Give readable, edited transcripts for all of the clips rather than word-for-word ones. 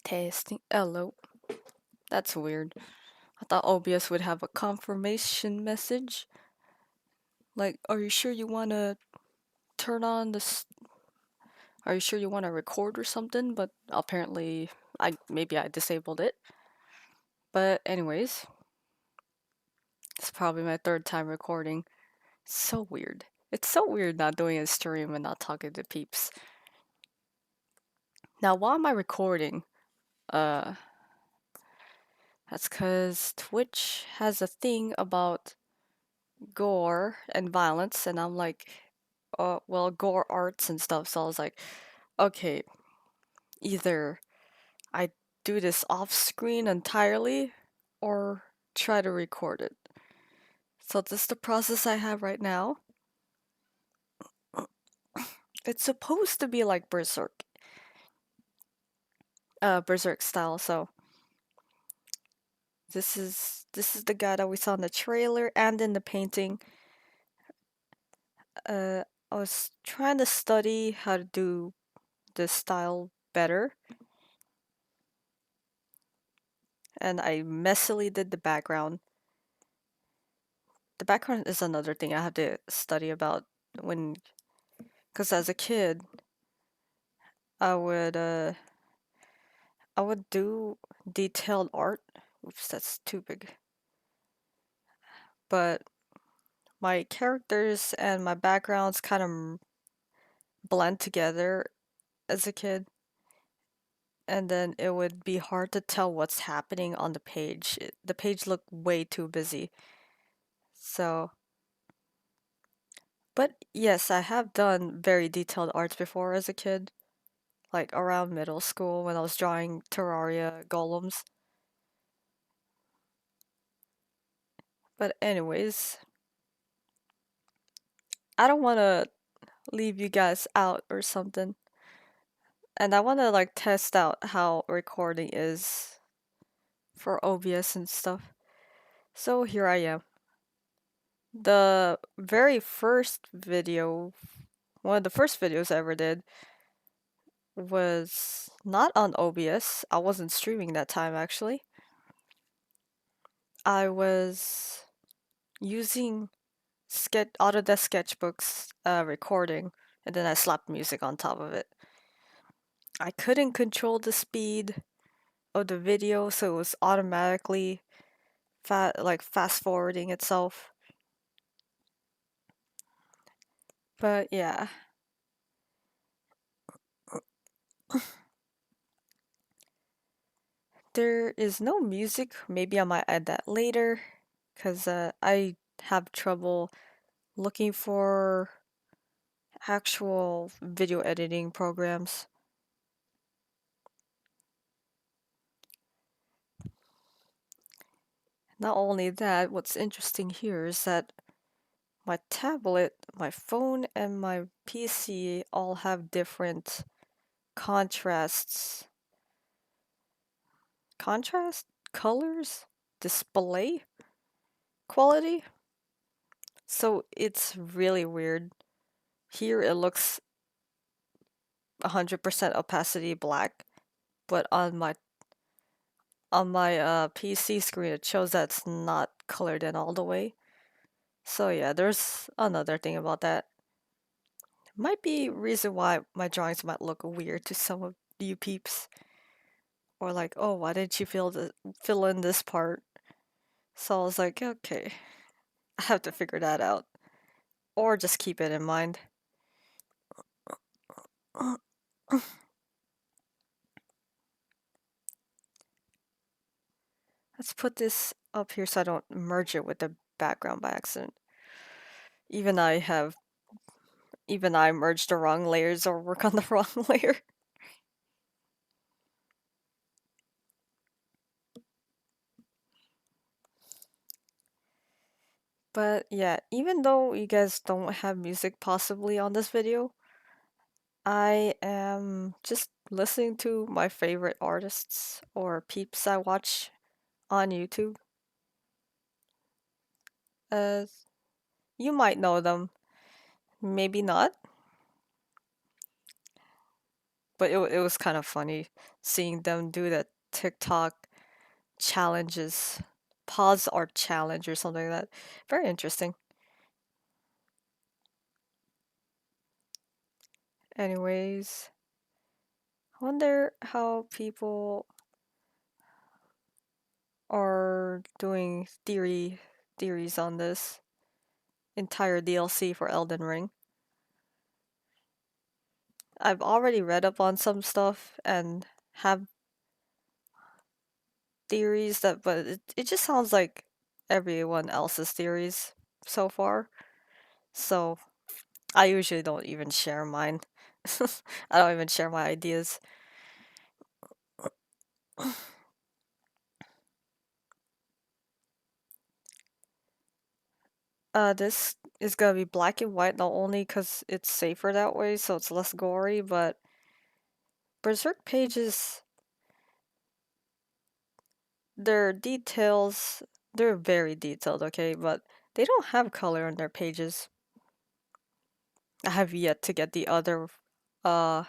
Testing. Hello. That's weird. I thought OBS would have a confirmation message. Like, are you sure you want to turn on this? Are you sure you want to record or something? But apparently, maybe I disabled it. But anyways, it's probably my third time recording. So weird. It's so weird not doing a stream and not talking to peeps. Now, why am I recording? Uh, that's because Twitch has a thing about gore and violence, and I'm like, well, gore arts and stuff. So I was like, okay, either I do this off screen entirely or try to record it. So this is the process I have right now. It's supposed to be like Berserk. Berserk style, so this is the guy that we saw in the trailer and in the painting. I was trying to study how to do this style better, and I messily did the background. The background is another thing I have to study about because as a kid, I would uh I would do detailed art. Oops, that's too big. But my characters and my backgrounds kind of blend together as a kid, and then it would be hard to tell what's happening on the page. The page looked way too busy. So, but yes, I have done very detailed arts before as a kid, like around middle school when I was drawing Terraria golems. But anyways, I don't want to leave you guys out or something. And I want to like test out how recording is for OBS and stuff. So here I am. The very first video, one of the first videos I ever did was not on OBS. I wasn't streaming that time actually. I was using Autodesk sketchbooks recording, and then I slapped music on top of it. I couldn't control the speed of the video, so it was automatically fast forwarding itself. But yeah. There is no music. Maybe I might add that later, because I have trouble looking for actual video editing programs. Not only that, what's interesting here is that my tablet, my phone, and my PC all have different contrasts. Contrast? Colors? Display? Quality? So it's really weird. Here it looks 100% opacity black, but on my PC screen it shows that it's not colored in all the way. So yeah, there's another thing about that. Might be reason why my drawings might look weird to some of you peeps. Or like, oh, why didn't you fill in this part? So I was like, okay, I have to figure that out. Or just keep it in mind. Let's put this up here so I don't merge it with the background by accident. Even I merged the wrong layers or work on the wrong layer. But yeah, even though you guys don't have music possibly on this video, I am just listening to my favorite artists or peeps I watch on YouTube. Uh, you might know them, maybe not. but it was kind of funny seeing them do that TikTok challenges, pause art challenge or something like that. Very interesting. Anyways, I wonder how people are doing theories on this entire DLC for Elden Ring. I've already read up on some stuff and have theories that, but it just sounds like everyone else's theories so far. So I usually don't even share mine. I don't even share my ideas. This is gonna be black and white not only because it's safer that way, so it's less gory, but Berserk pages, their details, they're very detailed, okay, but they don't have color on their pages. I have yet to get the uh,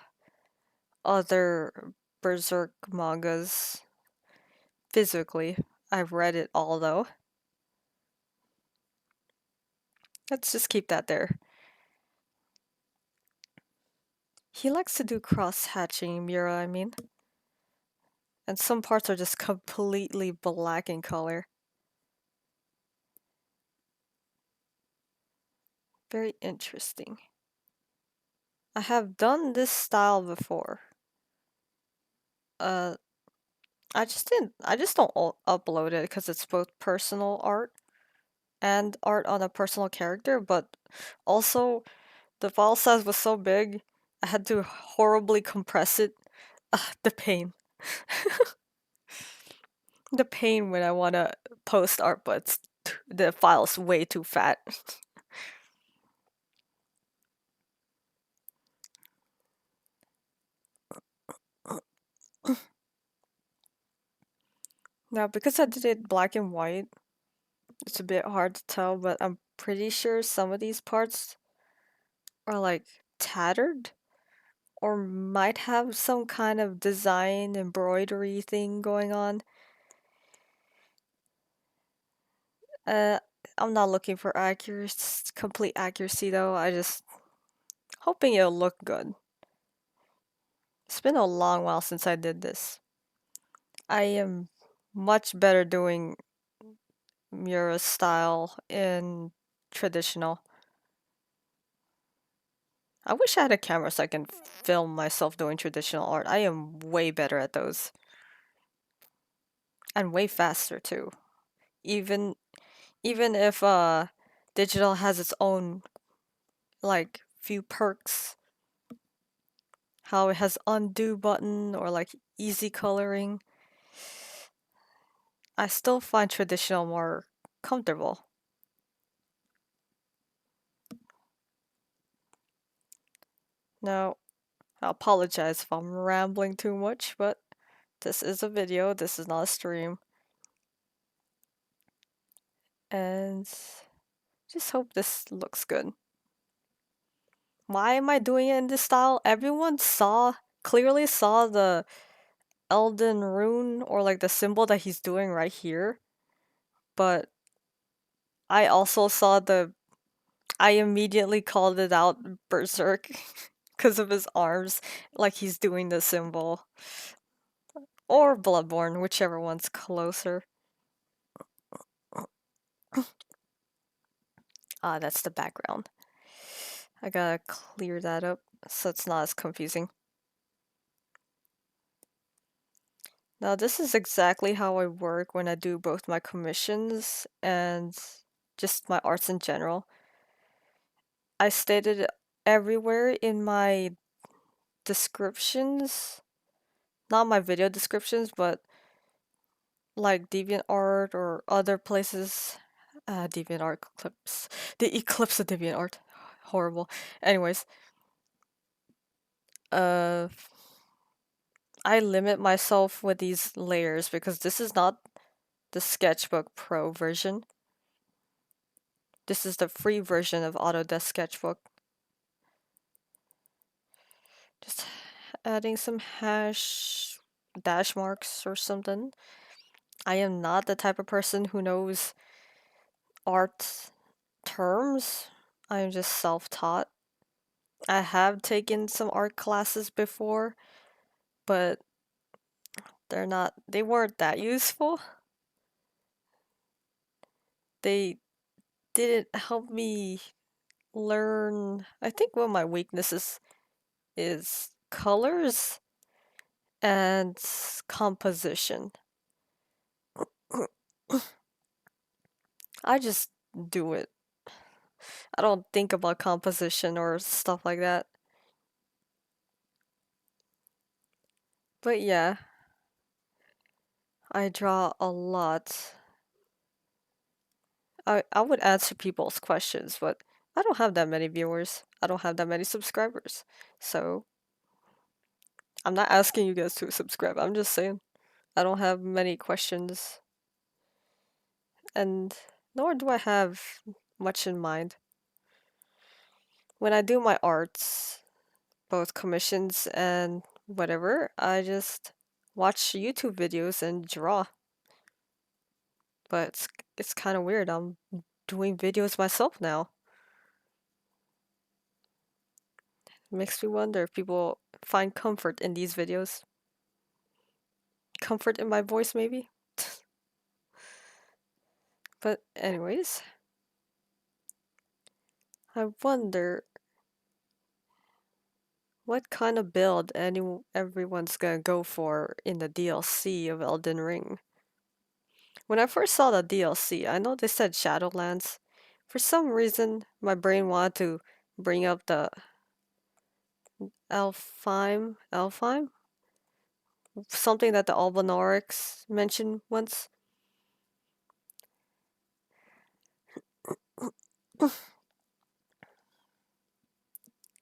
other Berserk mangas physically. I've read it all though. Let's just keep that there. He likes to do cross-hatching, Mira, I mean. And some parts are just completely black in color. Very interesting. I have done this style before. Uh, I just don't upload it because it's both personal art and art on a personal character, but also the file size was so big, I had to horribly compress it. The pain. The pain when I want to post art, but the file's way too fat. Now, because I did it black and white, it's a bit hard to tell, but I'm pretty sure some of these parts are like tattered or might have some kind of design embroidery thing going on. Uh, I'm not looking for complete accuracy though. I just hoping it'll look good. It's been a long while since I did this. I am much better doing Mura style in traditional. I wish I had a camera so I can film myself doing traditional art. I am way better at those. And way faster too. Even even if digital has its own like few perks, how it has undo button or like easy coloring, I still find traditional more comfortable. Now, I apologize if I'm rambling too much, but this is a video, this is not a stream. And just hope this looks good. Why am I doing it in this style? Everyone clearly saw the Elden rune or like the symbol that he's doing right here. But I also saw I immediately called it out Berserk because of his arms, like he's doing the symbol. Or Bloodborne, whichever one's closer. Ah, that's the background. I gotta clear that up so it's not as confusing. Now, this is exactly how I work when I do both my commissions and just my arts in general. I stated everywhere in my descriptions, not my video descriptions, but like DeviantArt or other places. DeviantArt clips. The eclipse of DeviantArt. Horrible. Anyways, uh, I limit myself with these layers because this is not the Sketchbook Pro version. This is the free version of Autodesk Sketchbook. Just adding some dash marks or something. I am not the type of person who knows art terms. I am just self-taught. I have taken some art classes before, but they weren't that useful. They didn't help me learn. I think one of my weaknesses is colors and composition. I just do it. I don't think about composition or stuff like that. But yeah, I draw a lot. I would answer people's questions, but I don't have that many viewers. I don't have that many subscribers. So I'm not asking you guys to subscribe. I'm just saying I don't have many questions, and nor do I have much in mind. When I do my arts, both commissions and whatever, I just watch YouTube videos and draw. But it's kind of weird. I'm doing videos myself now. It makes me wonder if people find comfort in these videos. Comfort in my voice, maybe? But anyways, I wonder what kind of build everyone's gonna go for in the DLC of Elden Ring. When I first saw the DLC, I know they said Shadowlands. For some reason, my brain wanted to bring up the Elfheim? Something that the Albinaurics mentioned once.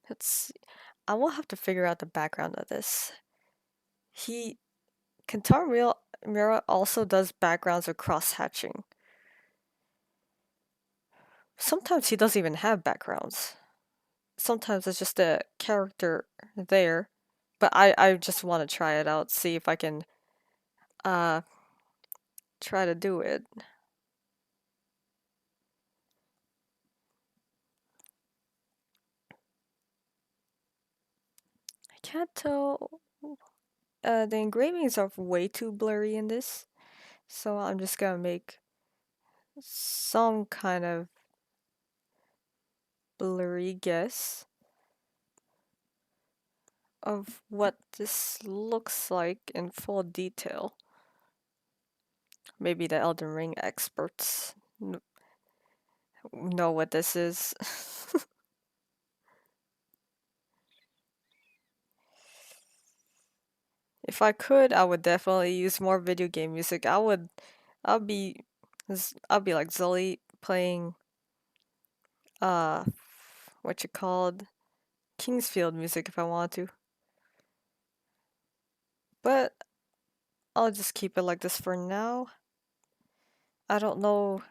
Let's I will have to figure out the background of this. He Kentaro Miura also does backgrounds of cross-hatching. Sometimes he doesn't even have backgrounds. Sometimes it's just a character there. But I just want to try it out, see if I can uh try to do it. I can't tell. The engravings are way too blurry in this, so I'm just gonna make some kind of blurry guess of what this looks like in full detail. Maybe the Elden Ring experts know what this is. If I could, I would definitely use more video game music. I'll be, I'll be like Zully playing, uh, what you called Kingsfield music if I want to. But I'll just keep it like this for now. I don't know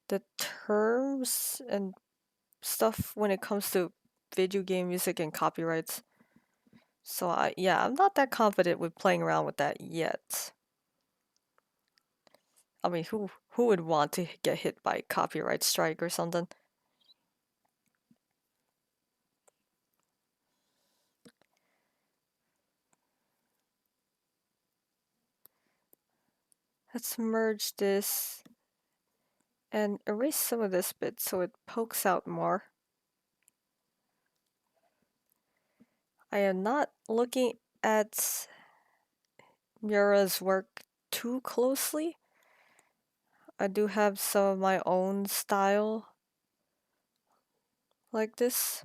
the terms and stuff when it comes to video game music and copyrights. So yeah, I'm not that confident with playing around with that yet. I mean, who would want to get hit by copyright strike or something? Let's merge this and erase some of this bit so it pokes out more. I am not looking at Miura's work too closely. I do have some of my own style like this.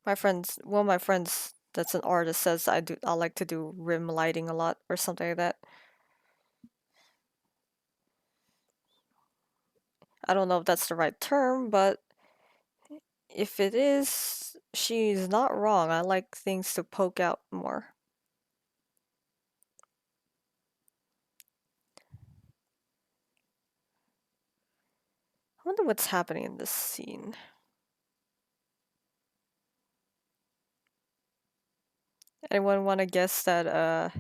One of my friends that's an artist says I like to do rim lighting a lot or something like that. I don't know if that's the right term, but if it is, she's not wrong. I like things to poke out more. I wonder what's happening in this scene. Anyone want to guess that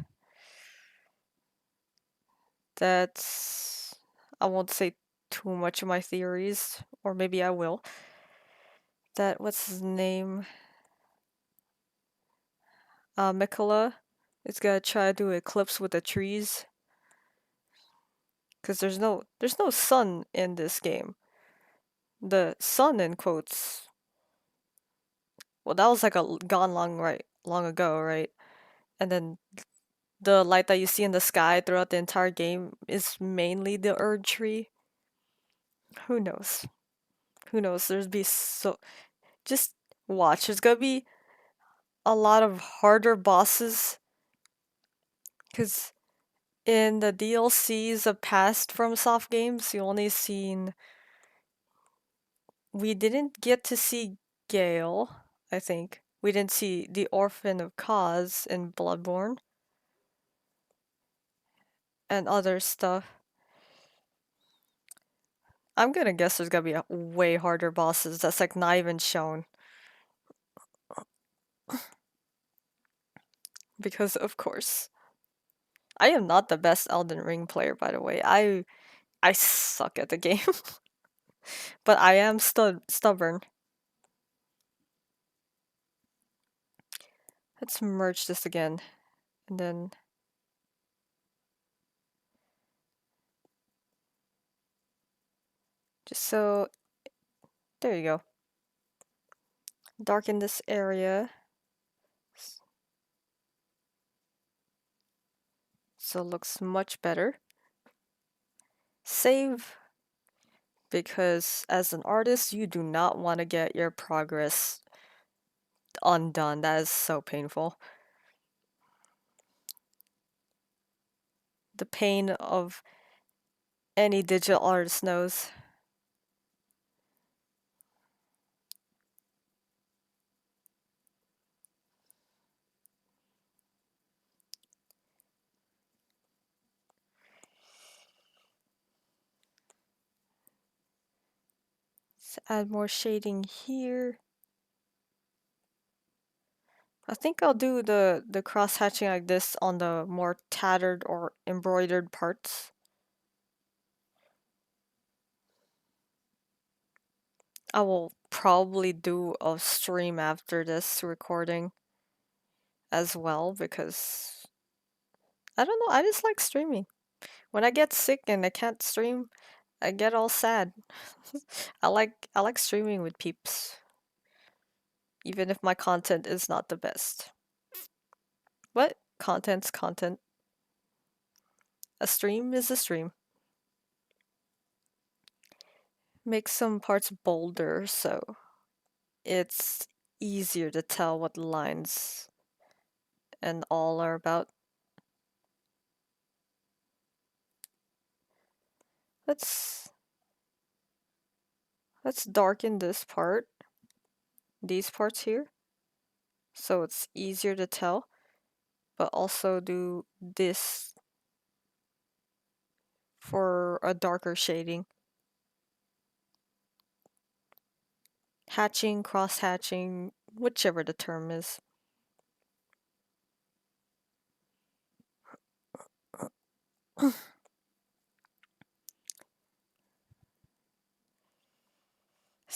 that's I won't say too much of my theories, or maybe I will. That what's his name? Mikola is gonna try to do eclipse with the trees. Cause there's no sun in this game. The sun in quotes. Well, that was like gone long ago, right? And then the light that you see in the sky throughout the entire game is mainly the Erd tree. Who knows? Who knows? There's be so just watch. There's gonna be a lot of harder bosses because in the DLCs of past from soft games, you only seen we didn't get to see Gale, I think. We didn't see the Orphan of Kaz in Bloodborne and other stuff. I'm gonna guess there's gonna be way harder bosses that's like not even shown. Because of course. I am not the best Elden Ring player, by the way. I suck at the game. But I am stubborn. Let's merge this again. And then just so there you go. Darken this area. So it looks much better. Save, because as an artist, you do not want to get your progress undone. That is so painful. The pain of any digital artist knows. Let's add more shading here. I think I'll do the cross hatching like this on the more tattered or embroidered parts. I will probably do a stream after this recording as well because I don't know, I just like streaming. When I get sick and I can't stream, I get all sad. I like streaming with peeps, even if my content is not the best. What? Content's content. A stream is a stream. Make some parts bolder so it's easier to tell what lines and all are about. Let's darken this part, these parts here, so it's easier to tell, but also do this for a darker shading. Hatching, cross hatching, whichever the term is.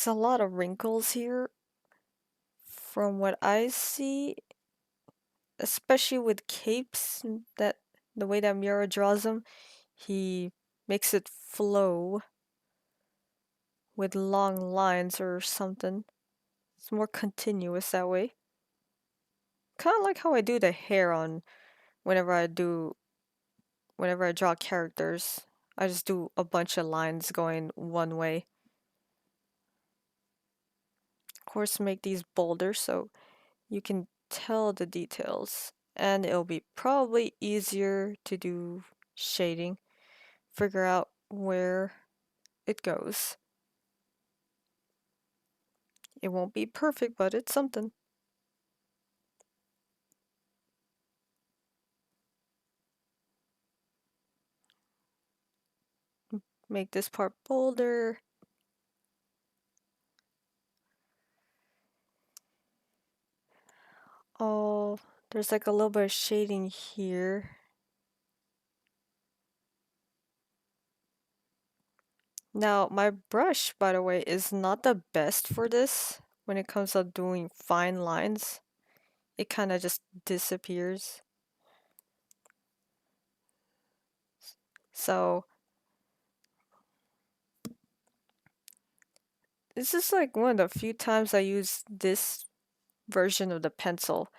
There's a lot of wrinkles here from what I see, especially with capes, that the way that Miura draws them, he makes it flow with long lines or something. It's more continuous that way. Kind of like how I do the hair on whenever I draw characters. I just do a bunch of lines going one way. Of course, make these bolder so you can tell the details, and it'll be probably easier to do shading, figure out where it goes. It won't be perfect, but it's something. Make this part bolder. All There's like a little bit of shading here. Now, my brush, by the way, is not the best for this when it comes to doing fine lines. It kind of just disappears. So, this is like one of the few times I use this version of the pencil.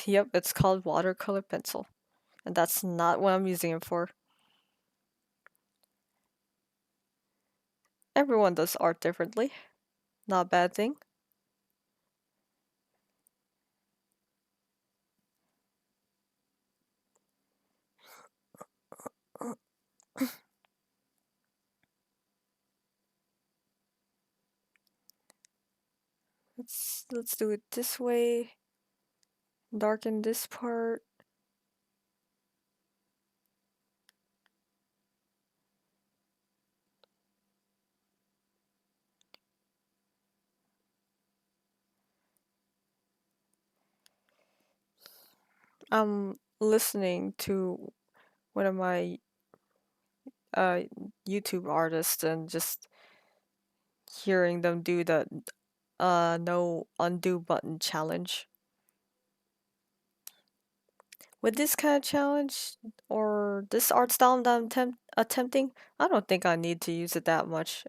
Yep, it's called watercolor pencil. And that's not what I'm using it for. Everyone does art differently. Not a bad thing. Let's do it this way. Darken this part. I'm listening to one of my YouTube artists and just hearing them do the no undo button challenge. With this kind of challenge or this art style that I'm attempting, I don't think I need to use it that much.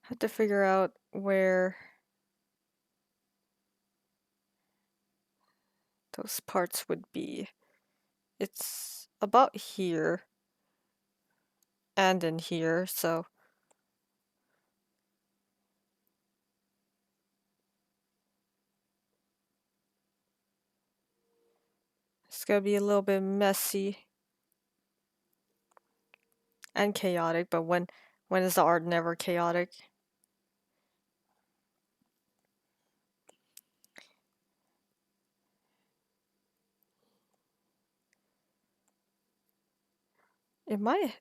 Have to figure out where those parts would be. It's about here and in here, so it's gonna be a little bit messy and chaotic, but when is the art never chaotic? It might,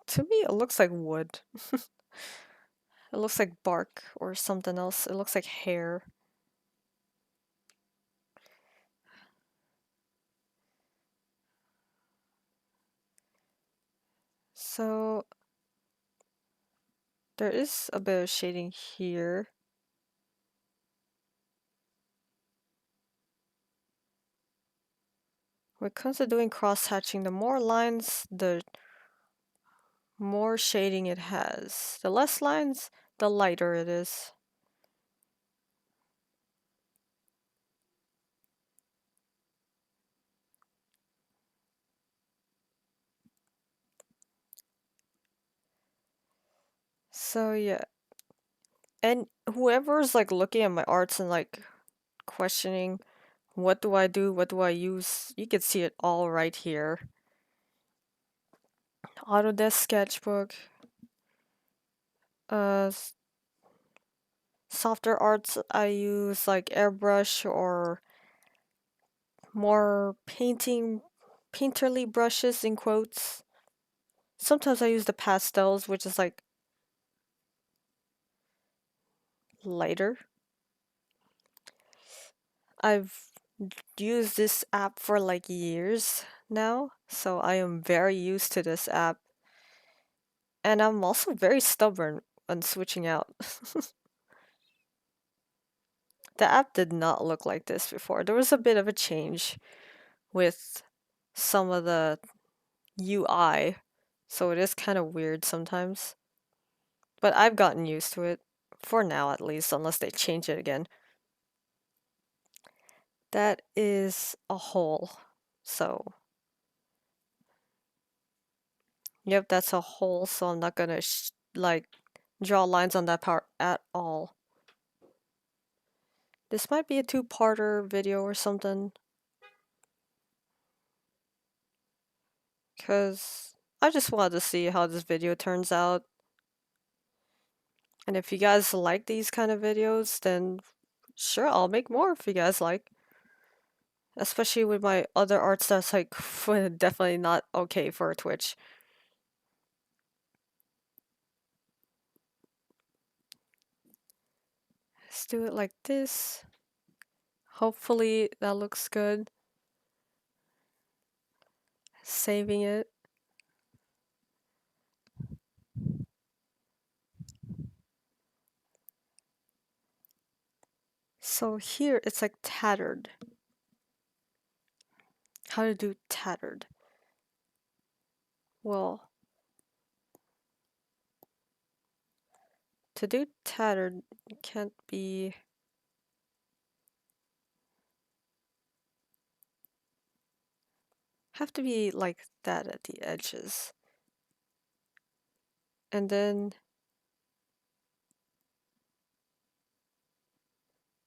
to me, it looks like wood. It looks like bark or something else. It looks like hair. So there is a bit of shading here. When it comes to doing cross-hatching, the more lines, the more shading it has. The less lines, the lighter it is. So yeah. And whoever's like looking at my arts and like questioning what do I do, what do I use, you can see it all right here. Autodesk Sketchbook, uh, softer arts I use like airbrush or more painterly brushes in quotes. Sometimes I use the pastels, which is like lighter. I've used this app for like years now, so I am very used to this app. And I'm also very stubborn on switching out. The app did not look like this before. There was a bit of a change with some of the UI, so it is kind of weird sometimes. But I've gotten used to it, for now at least, unless they change it again. That is a hole, so... Yep, that's a hole, so I'm not gonna, like, draw lines on that part at all. This might be a two-parter video or something. Because I just wanted to see how this video turns out. And if you guys like these kind of videos, then sure, I'll make more if you guys like. Especially with my other arts that's like definitely not okay for Twitch. Let's do it like this. Hopefully that looks good. Saving it. So here it's like tattered. How to do tattered? Well, to do tattered, it can't be. Have to be like that at the edges. And then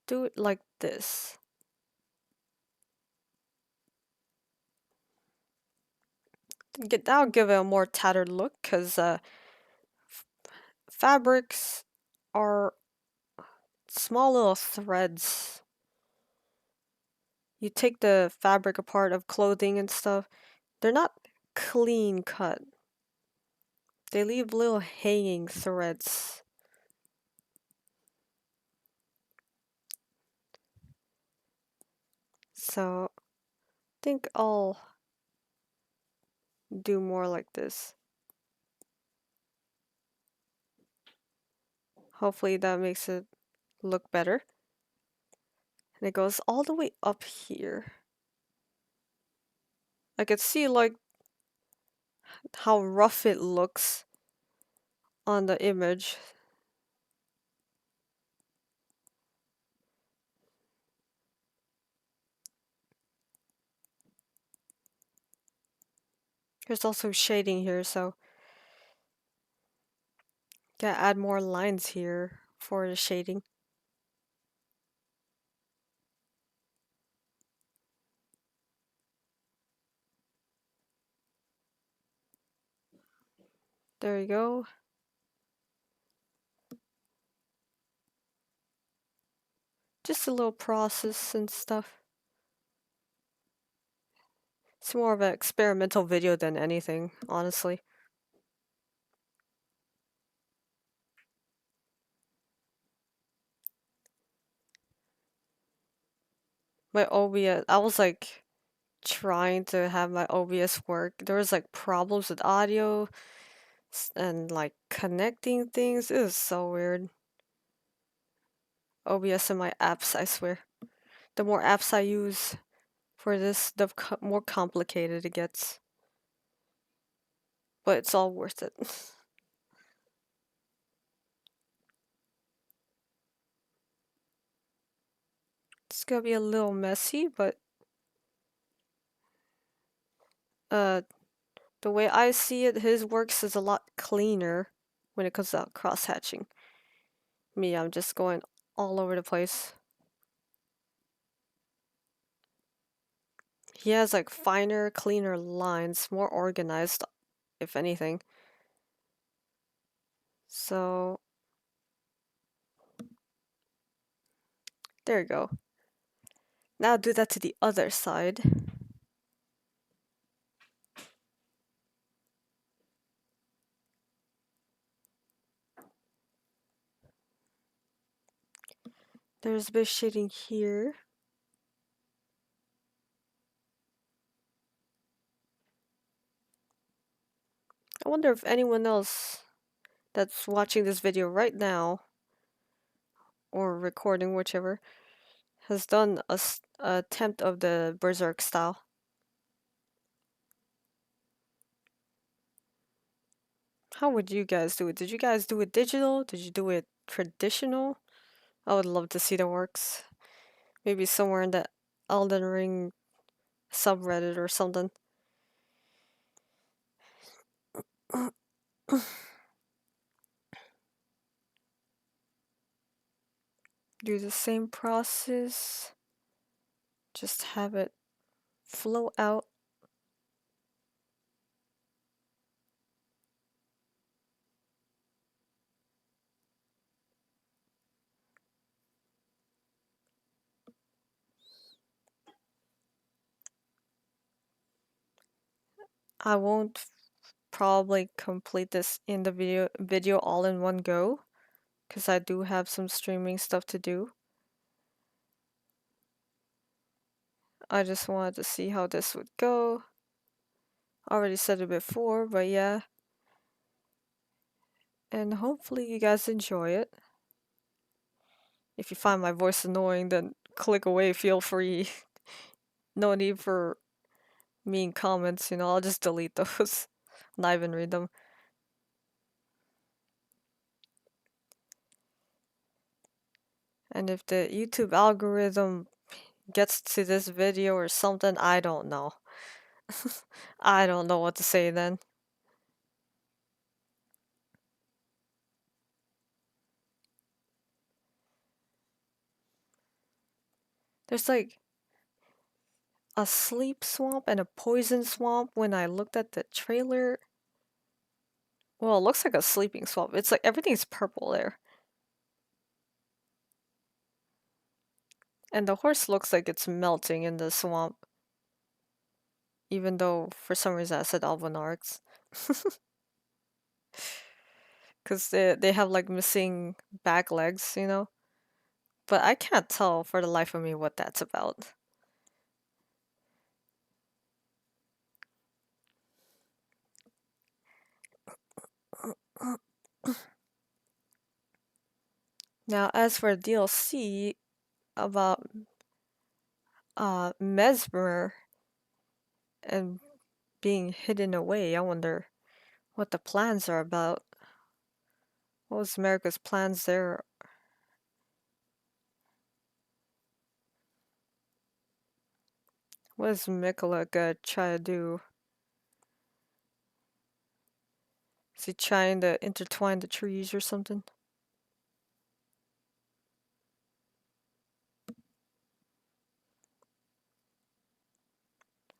do it like this. That'll give it a more tattered look because fabrics are small little threads. You take the fabric apart of clothing and stuff, they're not clean cut. They leave little hanging threads. So I think I'll do more like this. Hopefully that makes it look better. And it goes all the way up here. I could see like how rough it looks on the image. There's also shading here, so gotta add more lines here for the shading. There you go. Just a little process and stuff. It's more of an experimental video than anything, honestly. My OBS, I was like trying to have my OBS work. There was like problems with audio and like connecting things. It was so weird. OBS and my apps, I swear. The more apps I use for this, the more complicated it gets. But it's all worth it. It's gonna be a little messy, but uh, the way I see it, his works is a lot cleaner when it comes to cross-hatching. Me, I'm just going all over the place. He has like finer, cleaner lines, more organized, if anything. So, there you go. Now do that to the other side. There's a bit of shading here. I wonder if anyone else that's watching this video right now, or recording, whichever, has done a attempt of the Berserk style. How would you guys do it? Did you guys do it digital? Did you do it traditional? I would love to see the works. Maybe somewhere in the Elden Ring subreddit or something. Do the same process. Just have it flow out. I won't probably complete this in the video all in one go, because I do have some streaming stuff to do. I just wanted to see how this would go. Already said it before, but yeah. And hopefully you guys enjoy it. If you find my voice annoying, then click away, feel free. No need for mean comments, you know, I'll just delete those. Not even read them. And if the YouTube algorithm gets to this video or something, I don't know. I don't know what to say then. There's like a sleep swamp and a poison swamp when I looked at the trailer. Well, it looks like a sleeping swamp. It's like everything's purple there. And the horse looks like it's melting in the swamp. Even though for some reason I said Albonarks. Because they have like missing back legs, you know? But I can't tell for the life of me what that's about. Now, as for DLC about Mesmer and being hidden away, I wonder what the plans are about. What was America's plans there? What is Mikola gonna try to do? Is he trying to intertwine the trees or something?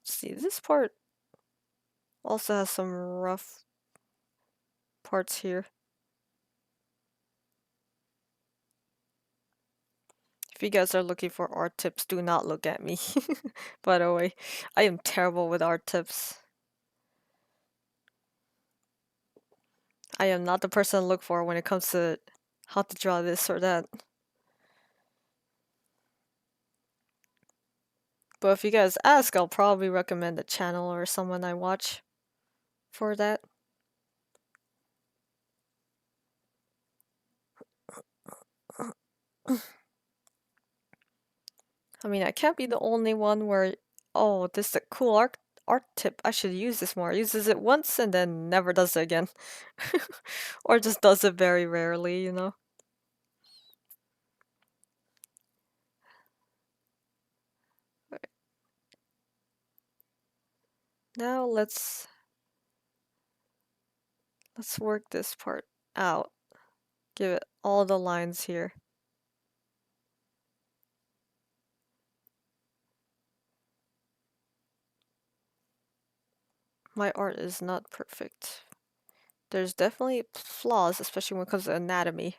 Let's see, this part also has some rough parts here. If you guys are looking for art tips, do not look at me. By the way, I am terrible with art tips. I am not the person to look for when it comes to how to draw this or that. But if you guys ask, I'll probably recommend a channel or someone I watch for that. I mean, I can't be the only one where, oh, this is a cool art tip. I should use this more. Uses it once and then never does it again. Or just does it very rarely, you know? Now let's work this part out. Give it all the lines here. My art is not perfect. There's definitely flaws, especially when it comes to anatomy.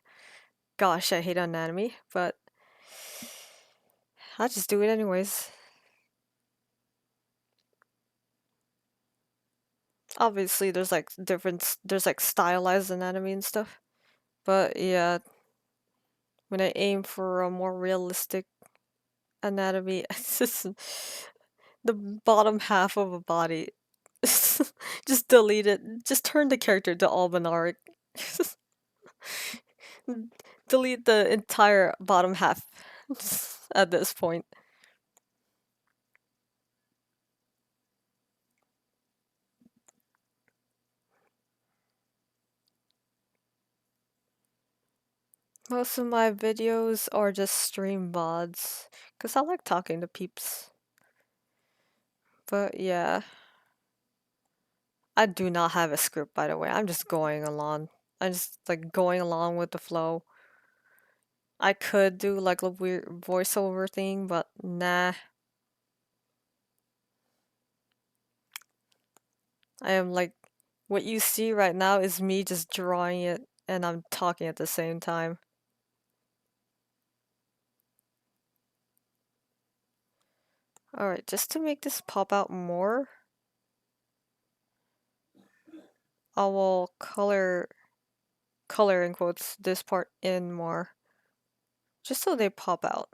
Gosh, I hate anatomy, but I just do it anyways. Obviously, there's like there's like stylized anatomy and stuff. But yeah, when I aim for a more realistic anatomy, it's just the bottom half of a body. Just delete it. Just turn the character to Albinaric. Delete the entire bottom half at this point. Most of my videos are just stream VODs, because I like talking to peeps. But yeah. I do not have a script, by the way. I'm just going along. I'm just like going along with the flow. I could do like a weird voiceover thing, but nah. I am like, what you see right now is me just drawing it and I'm talking at the same time. Alright, just to make this pop out more, I will color color in quotes this part in more, just so they pop out.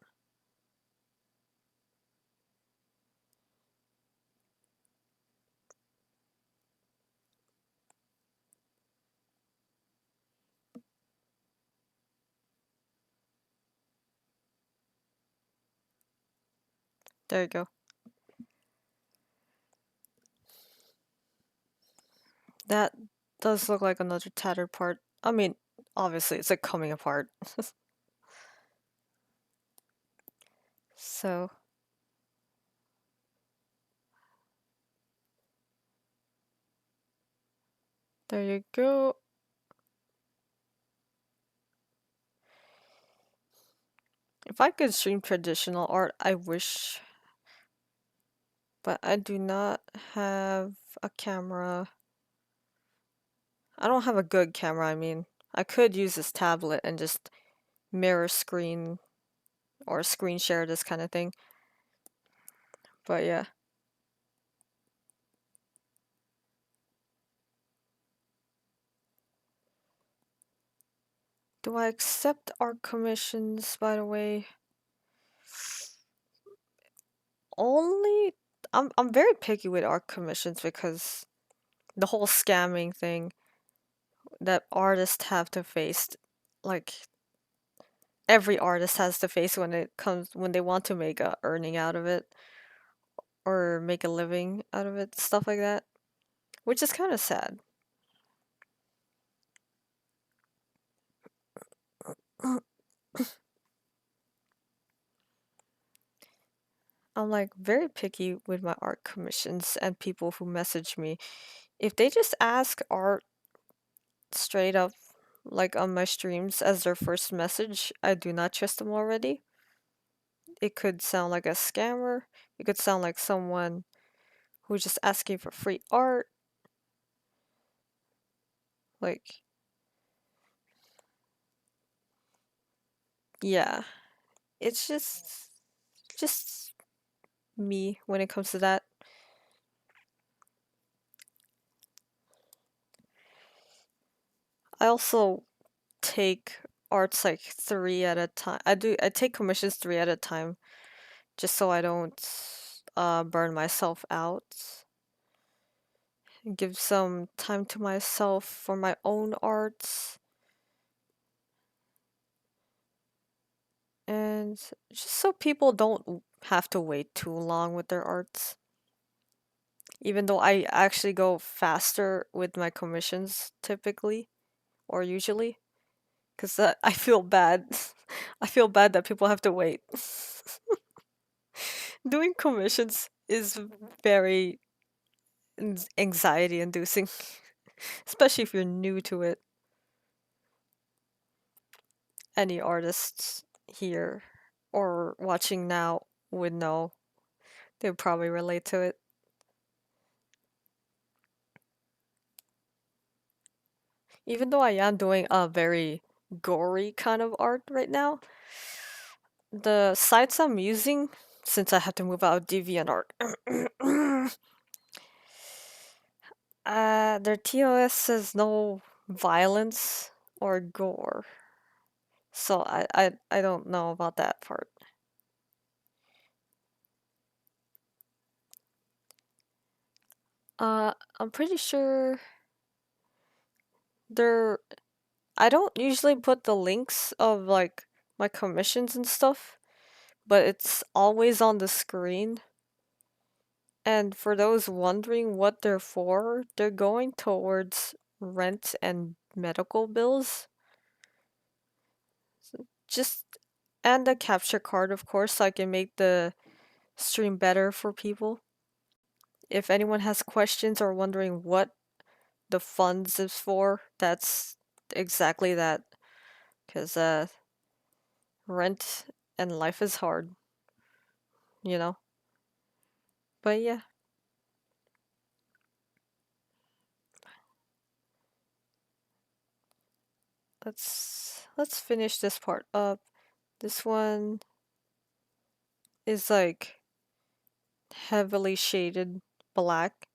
There you go. That does look like another tattered part. I mean, obviously it's like coming apart. So there you go. If I could stream traditional art, I wish, but I do not have a camera. I don't have a good camera, I mean. I could use this tablet and just mirror screen or screen share this kind of thing. But yeah. Do I accept art commissions, by the way? Only I'm very picky with art commissions because the whole scamming thing that artists have to face, like every artist has to face when they want to make a earning out of it or make a living out of it, stuff like that, which is kind of sad. I'm like very picky with my art commissions and people who message me. If they just ask art straight up, like on my streams as their first message, I do not trust them already. It could sound like a scammer. It could sound like someone who's just asking for free art. Like, yeah, it's just me when it comes to that. I also take arts like three at a time. I take commissions three at a time just so I don't burn myself out. Give some time to myself for my own arts. And just so people don't have to wait too long with their arts. Even though I actually go faster with my commissions typically or usually, because I feel bad. I feel bad that people have to wait. Doing commissions is very anxiety inducing, especially if you're new to it. Any artists here or watching now would know. They would probably relate to it. Even though I am doing a very gory kind of art right now, the sites I'm using, since I have to move out of DeviantArt, their TOS says no violence or gore. So I don't know about that part. I'm pretty sure they're. I don't usually put the links of like my commissions and stuff, but it's always on the screen. And for those wondering what they're for, they're going towards rent and medical bills. Just and a capture card, of course, so I can make the stream better for people. If anyone has questions or wondering what the funds is for, that's exactly that. Because rent and life is hard, you know? But yeah, let's finish this part up. This one is like heavily shaded black.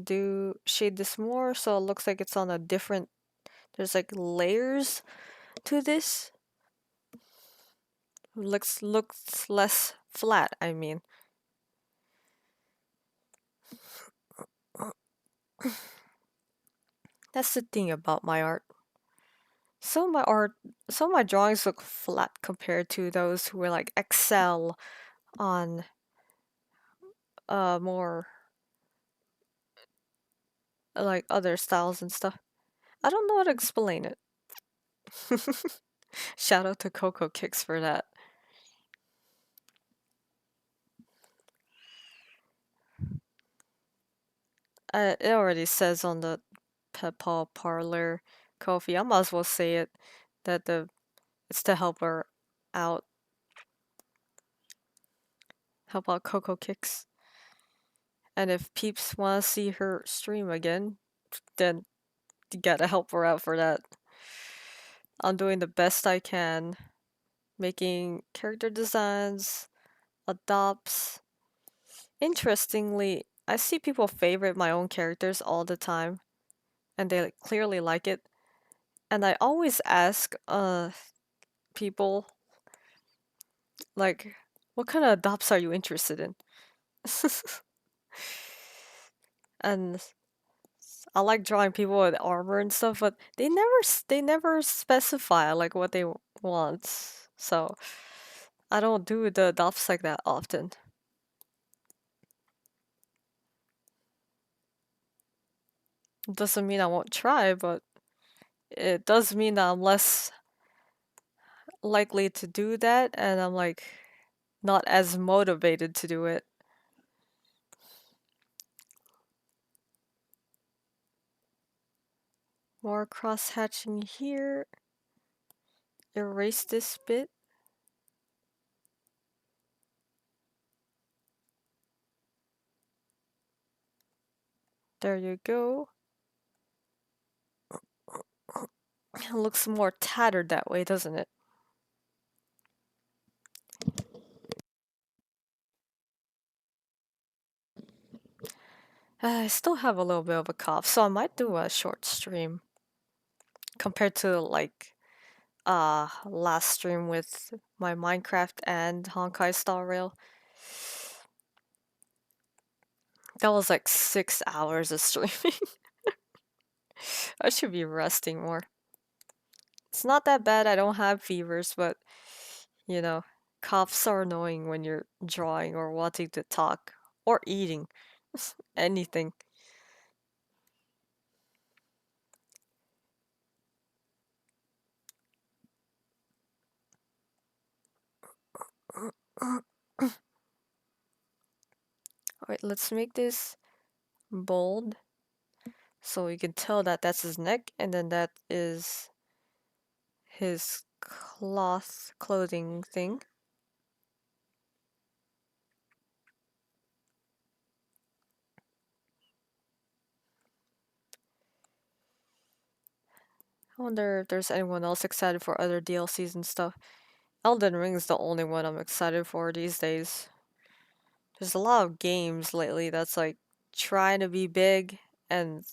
do shade this more so it looks like it's on a different, there's like layers to this. Looks less flat, I mean. That's the thing about my art. Some of my art, some of my drawings look flat compared to those who like excel on more like other styles and stuff. I don't know how to explain it. Shout out to CocoKiCKZ for that. It already says on the PayPal Parlor Kofi. I might as well say it that it's to help her out, help out CocoKiCKZ. And if peeps want to see her stream again, then you gotta help her out for that. I'm doing the best I can, making character designs, adopts. Interestingly, I see people favorite my own characters all the time, and they clearly like it. And I always ask people like, what kind of adopts are you interested in? And I like drawing people with armor and stuff, but they never specify like what they want. So I don't do the adopts like that often. Doesn't mean I won't try, but it does mean that I'm less likely to do that, and I'm like not as motivated to do it. More cross hatching here. Erase this bit. There you go. It looks more tattered that way, doesn't it? I still have a little bit of a cough, so I might do a short stream compared to like last stream with my Minecraft and Honkai Star Rail. That was like 6 hours of streaming. I should be resting more. It's not that bad, I don't have fevers, but you know, coughs are annoying when you're drawing or wanting to talk or eating. Anything. Alright, let's make this bold so you can tell that that's his neck, and then that is his clothing thing. I wonder if there's anyone else excited for other DLCs and stuff. Elden Ring is the only one I'm excited for these days. There's a lot of games lately that's like trying to be big and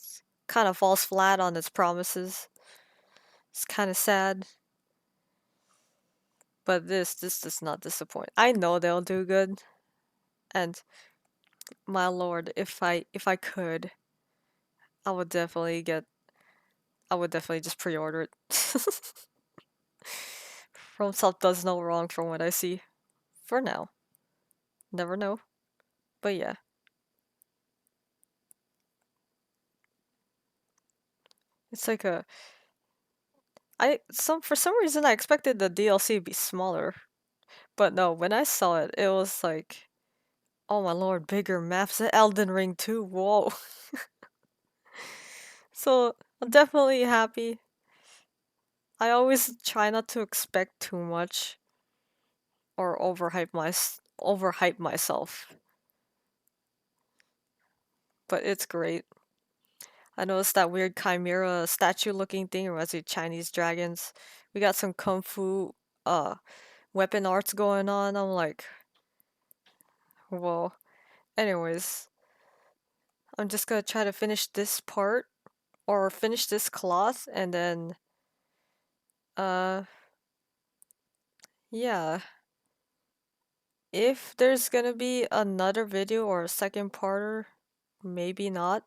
kind of falls flat on its promises. It's kind of sad. But this does not disappoint. I know they'll do good. And my lord, if I could, I would definitely get I would definitely just pre-order it. FromSoft does no wrong from what I see. For now. Never know. But yeah. It's like a for some reason I expected the DLC to be smaller. But no, when I saw it, it was like, oh my lord, bigger maps. Elden Ring 2, whoa. So I'm definitely happy. I always try not to expect too much or overhype myself. But it's great. I noticed that weird chimera statue looking thing reminds me of Chinese dragons. We got some kung fu weapon arts going on. I'm like, whoa. Anyways, I'm just gonna try to finish this part or finish this cloth and then uh yeah. If there's gonna be another video or a second parter, maybe not.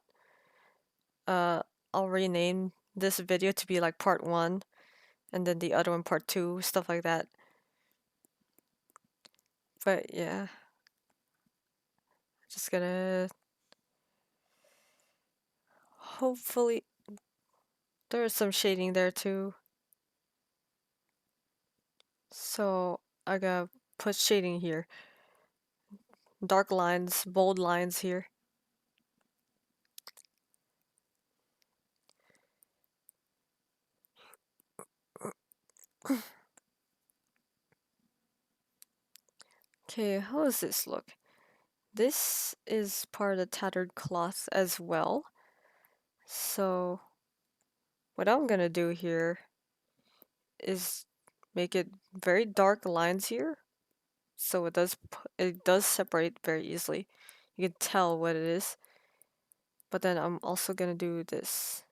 Uh I'll rename this video to be like part 1 and then the other one part 2, stuff like that. But yeah. Just gonna hopefully there's some shading there too. So I gotta put shading here. Dark lines, bold lines here. Okay, how does this look? This is part of the tattered cloth as well. So what I'm gonna do here is make it very dark lines here. So it does separate very easily. You can tell what it is. But then I'm also gonna do this.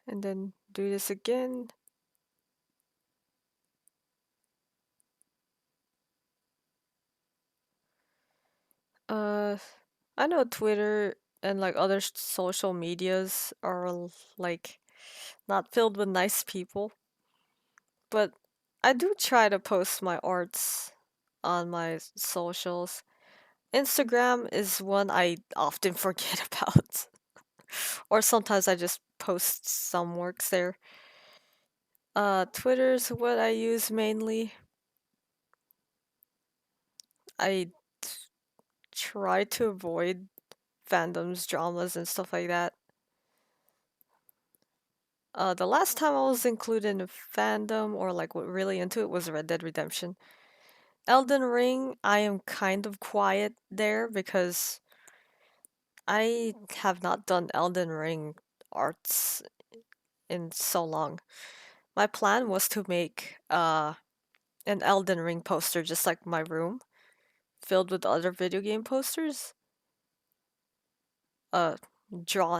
And then do this again. Uh, I know Twitter and like other social medias are like not filled with nice people, but I do try to post my arts on my socials. Instagram is one I often forget about, or sometimes I just post some works there. Twitter's what I use mainly. I try to avoid fandoms, dramas, and stuff like that. The last time I was included in a fandom or like really into it was Red Dead Redemption. Elden Ring, I am kind of quiet there because I have not done Elden Ring arts in so long. My plan was to make an Elden Ring poster just like my room, filled with other video game posters. Uh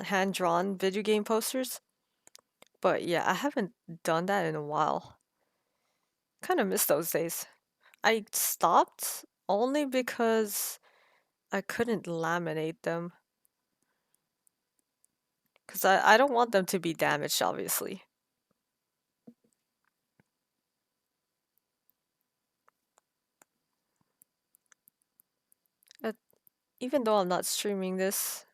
hand drawn video game posters. But yeah, I haven't done that in a while. Kind of miss those days. I stopped only because I couldn't laminate them. Because I don't want them to be damaged, obviously. Uh, Even though I'm not streaming this,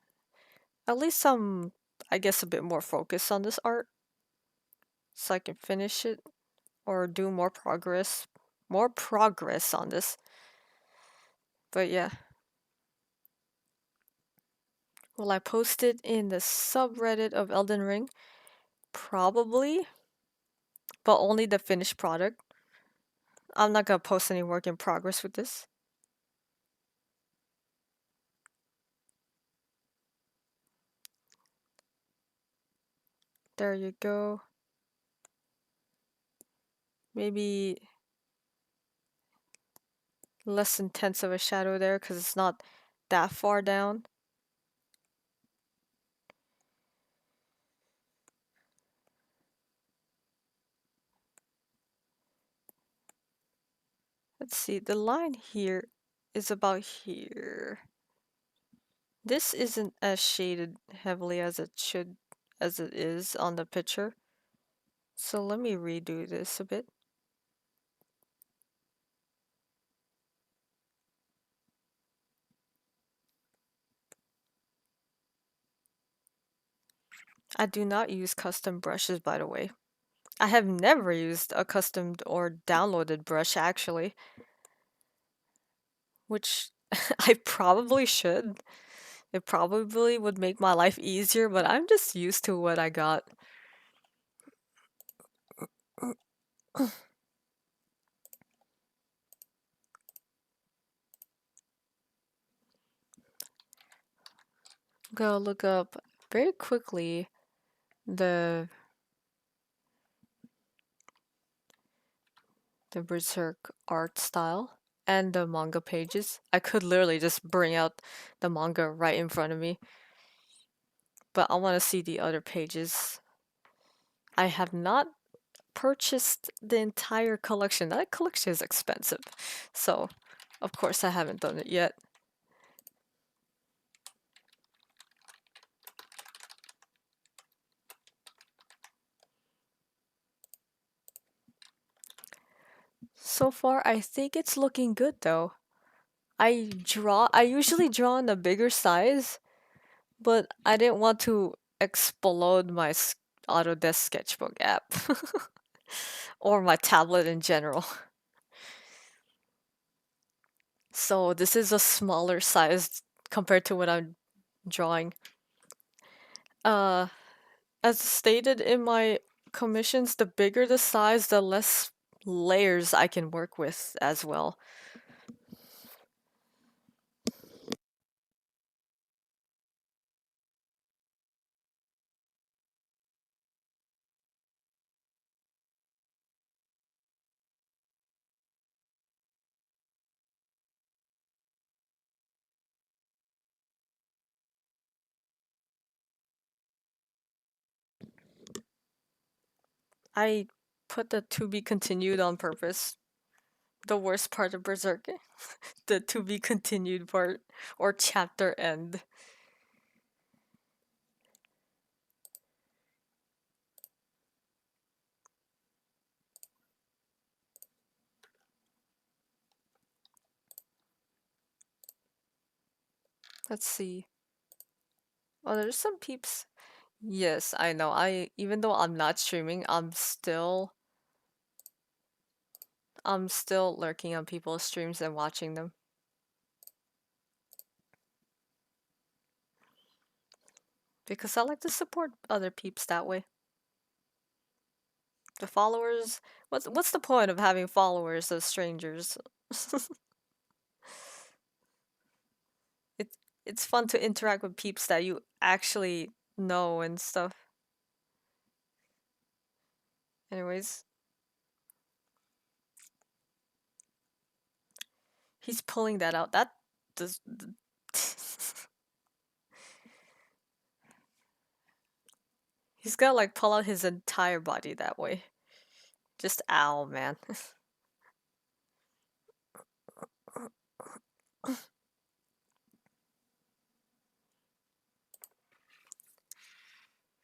at least I'm, I guess, a bit more focused on this art. So I can finish it or do more progress. More progress on this. But yeah. Will I post it in the subreddit of Elden Ring? Probably. But only the finished product. I'm not gonna post any work in progress with this. There you go. Maybe less intense of a shadow there because it's not that far down. Let's see, the line here is about here. This isn't as shaded heavily as it is on the picture. So let me redo this a bit. I do not use custom brushes, by the way. I have never used a custom or downloaded brush actually, which I probably should. It probably would make my life easier, but I'm just used to what I got. Go look up very quickly the Berserk art style and the manga pages. I could literally just bring out the manga right in front of me, but I want to see the other pages. I have not purchased the entire collection. That collection is expensive, so of course I haven't done it yet. So far, I think it's looking good though. I usually draw in a bigger size, but I didn't want to explode my Autodesk Sketchbook app or my tablet in general. So this is a smaller size compared to what I'm drawing. Uh, as stated in my commissions, the bigger the size, the less layers I can work with as well. I put the to be continued on purpose. The worst part of Berserk, the to be continued part or chapter end. Let's see. Oh, there's some peeps. Yes, I know. I even though I'm not streaming, I'm still lurking on people's streams and watching them because I like to support other peeps that way. The followers, what's the point of having followers as strangers? It it's fun to interact with peeps that you actually know and stuff. Anyways, he's pulling that out. That does. He's gotta like pull out his entire body that way. Just ow, man.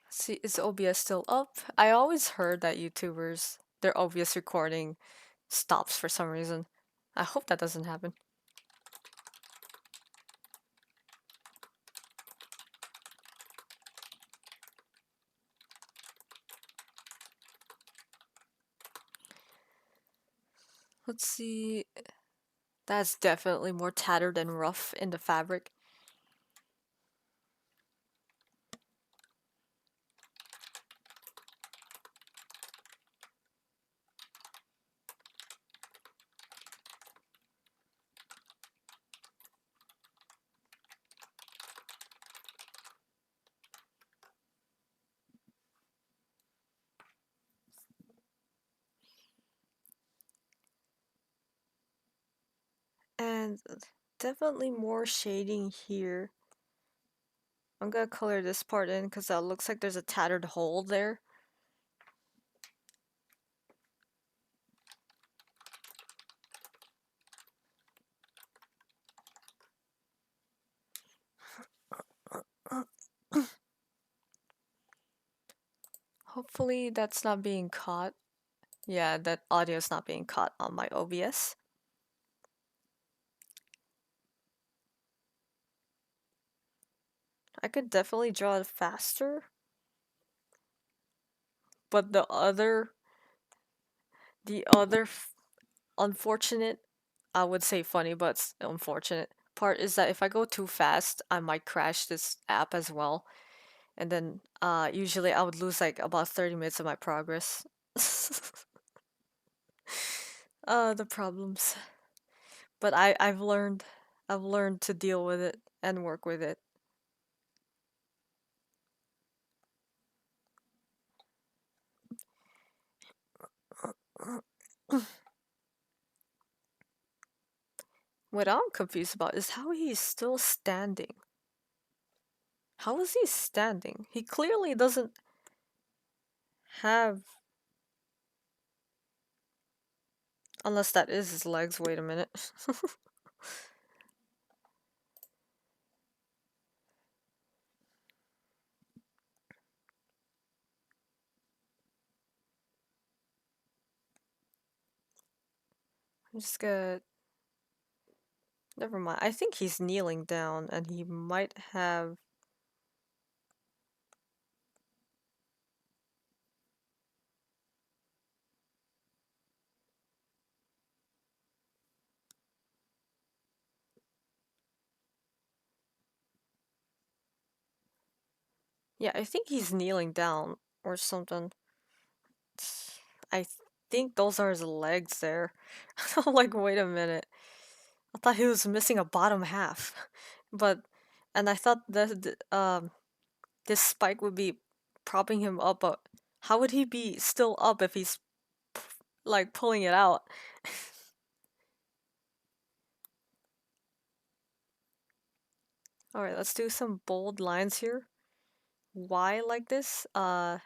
See, is OBS still up? I always heard that YouTubers, their OBS recording stops for some reason. I hope that doesn't happen. Let's see. That's definitely more tattered and rough in the fabric. And definitely more shading here. I'm gonna color this part in because that looks like there's a tattered hole there. Hopefully that's not being caught. Yeah, that audio's not being caught on my OBS. I could definitely draw it faster, but the other unfortunate, I would say funny, but unfortunate part is that if I go too fast, I might crash this app as well. And then usually I would lose like about 30 minutes of my progress. The problems. But I've learned to deal with it and work with it. What I'm confused about is how he's still standing. How is he standing? He clearly doesn't have... Unless that is his legs. Wait a minute. I'm just gonna... Never mind. I think he's kneeling down and he might have... Yeah, I think he's kneeling down or something. I think those are his legs there. I'm like, wait a minute. I thought he was missing a bottom half. But... And I thought that this spike would be propping him up, but how would he be still up if he's like pulling it out? Alright, let's do some bold lines here. Why like this? That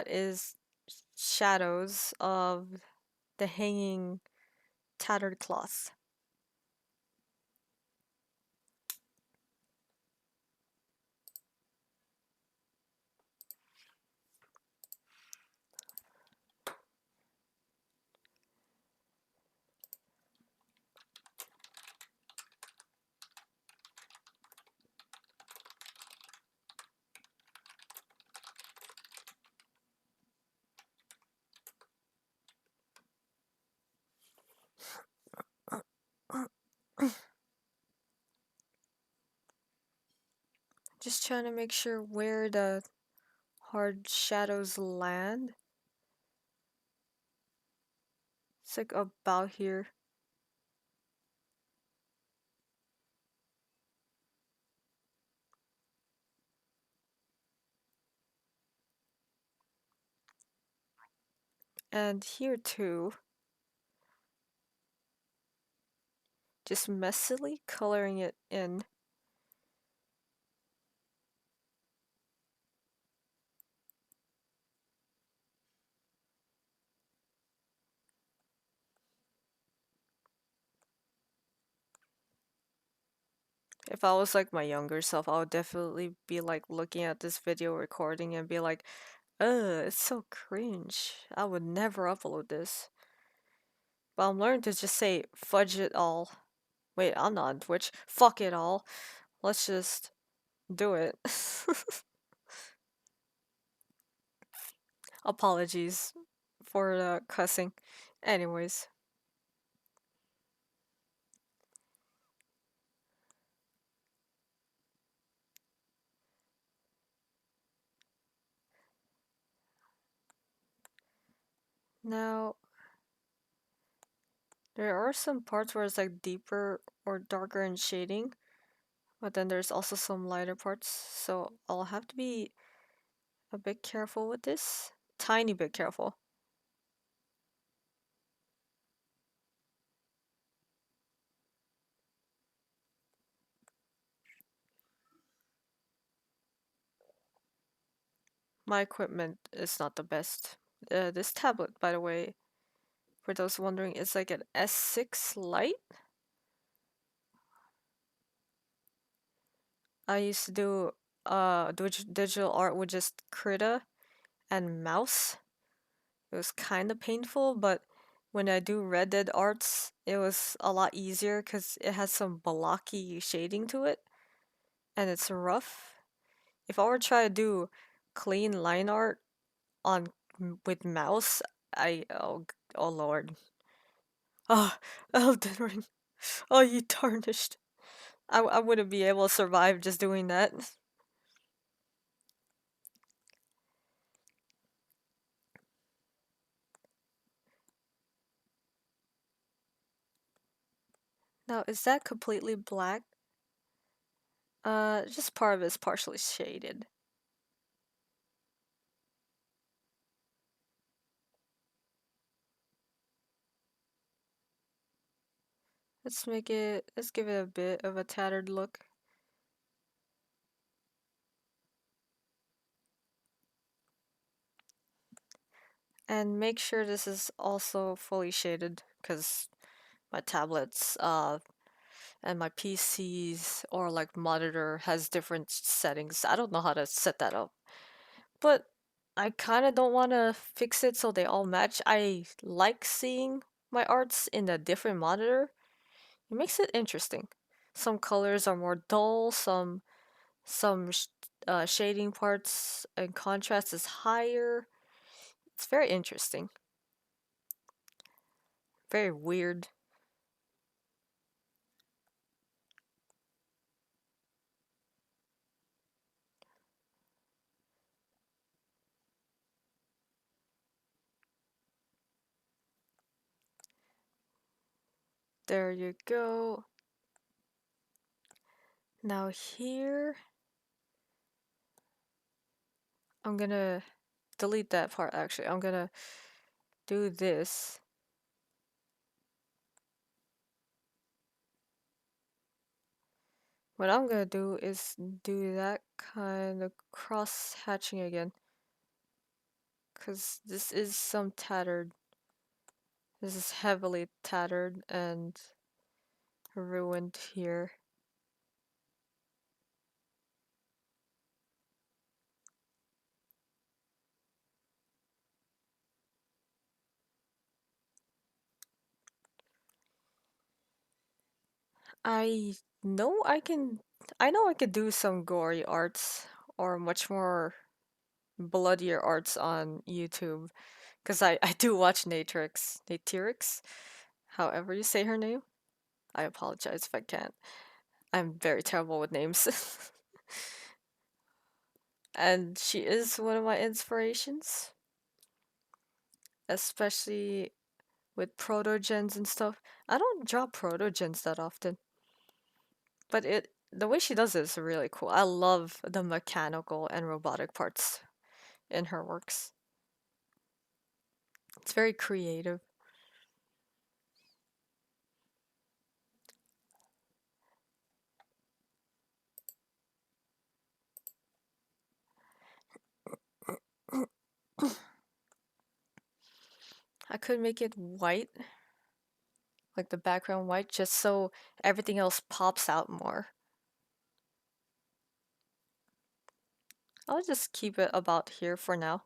is shadows of the hanging tattered cloth. Just trying to make sure where the hard shadows land. It's like about here. And here too. Just messily coloring it in. If I was like my younger self, I would definitely be like looking at this video recording and be like, ugh, it's so cringe. I would never upload this. But I'm learning to just say, fudge it all. Wait, I'm not on Twitch. Fuck it all. Let's just do it. Apologies for the cussing. Anyways. Now, there are some parts where it's like deeper or darker in shading. But then there's also some lighter parts. So I'll have to be a bit careful with this. Tiny bit careful. My equipment is not the best. This tablet, by the way, for those wondering, is like an S6 Lite. I used to do digital art with just Krita and mouse. It was kind of painful, but when I do Red Dead arts, it was a lot easier because it has some blocky shading to it, and it's rough. If I were to try to do clean line art on with mouse, oh lord. Oh, Elden Ring. Oh, you tarnished. I wouldn't be able to survive just doing that. Now, is that completely black? Just part of it's partially shaded. Let's give it a bit of a tattered look. And make sure this is also fully shaded, because my tablets and my PCs or like monitor has different settings. I don't know how to set that up. But I kind of don't want to fix it so they all match. I like seeing my arts in a different monitor. It makes it interesting. Some colors are more dull, some shading parts and contrast is higher. It's very interesting. Very weird. There you go. Now here, I'm gonna delete that part actually. I'm gonna do this. What I'm gonna do is do that kind of cross hatching again. Because this is some tattered. This is heavily tattered and ruined here. I know I can. I know I could do some gory arts or much more bloodier arts on YouTube. Because I do watch Natrix, however you say her name. I apologize if I can't. I'm very terrible with names. And she is one of my inspirations, especially with protogens and stuff. I don't draw protogens that often, but the way she does it is really cool. I love the mechanical and robotic parts in her works. It's very creative. I could make it white, like the background white, just so everything else pops out more. I'll just keep it about here for now.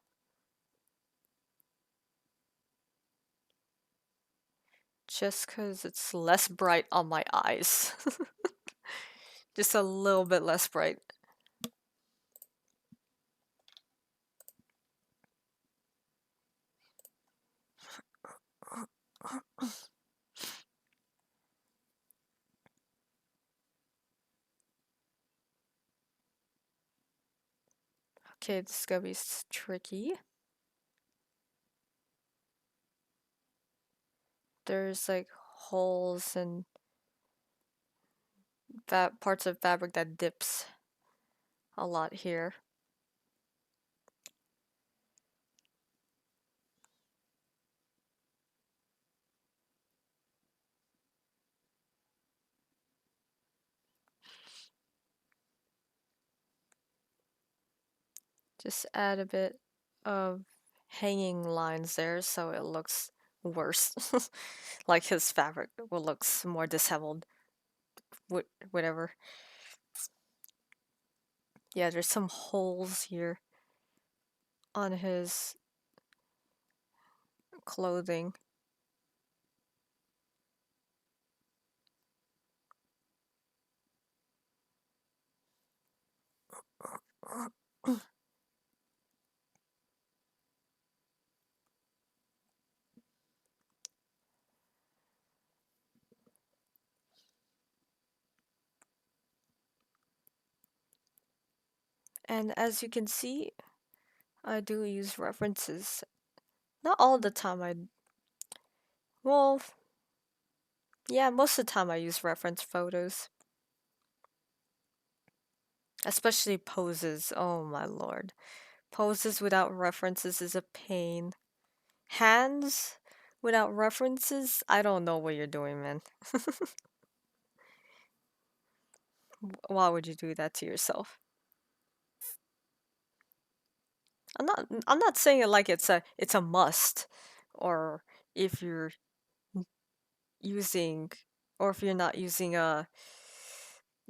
Just because it's less bright on my eyes. Just a little bit less bright. Okay, this is gonna be tricky. There's like holes and parts of fabric that dips a lot here. Just add a bit of hanging lines there so it looks worse. Like his fabric will looks more disheveled. Whatever. Yeah, there's some holes here on his clothing. And as you can see, I do use references. Not all the time well, yeah, most of the time I use reference photos. Especially poses. Oh my lord. Poses without references is a pain. Hands without references? I don't know what you're doing, man. Why would you do that to yourself? I'm not saying it like it's a must, or if you're using, or if you're not using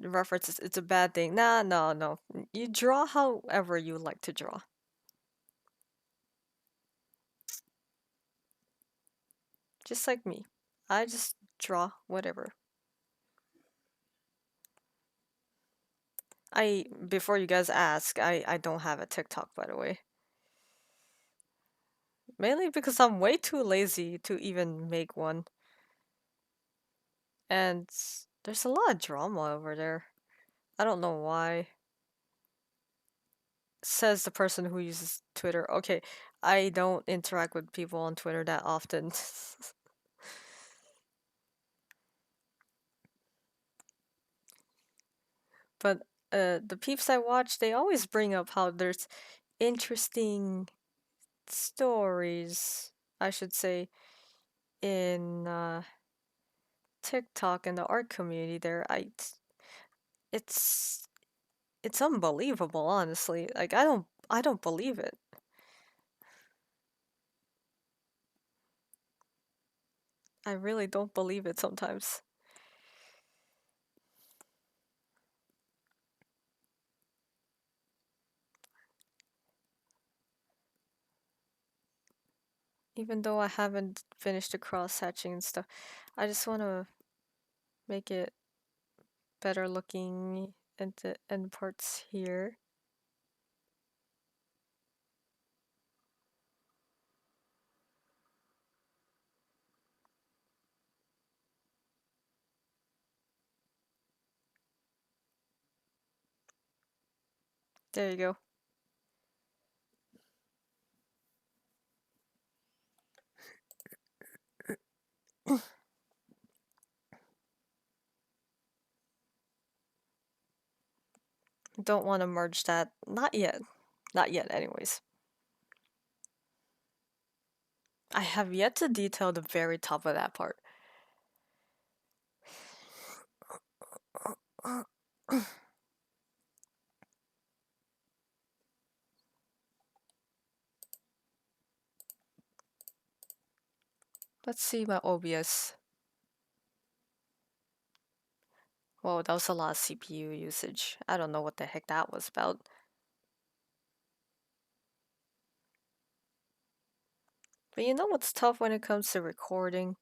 references, it's a bad thing. Nah, no, no. You draw however you like to draw. Just like me. I just draw whatever. Before you guys ask, I don't have a TikTok, by the way. Mainly because I'm way too lazy to even make one. And there's a lot of drama over there. I don't know why. Says the person who uses Twitter. Okay, I don't interact with people on Twitter that often. But the peeps I watch, they always bring up how there's interesting stories, I should say, in TikTok and the art community there. It's it's unbelievable, honestly. Like I don't believe it. I really don't believe it sometimes. Even though I haven't finished the cross hatching and stuff, I just want to make it better looking at the end parts here. There you go. Don't want to merge that. Not yet. Not yet, anyways. I have yet to detail the very top of that part. Let's see my OBS. Whoa, that was a lot of CPU usage. I don't know what the heck that was about. But you know what's tough when it comes to recording?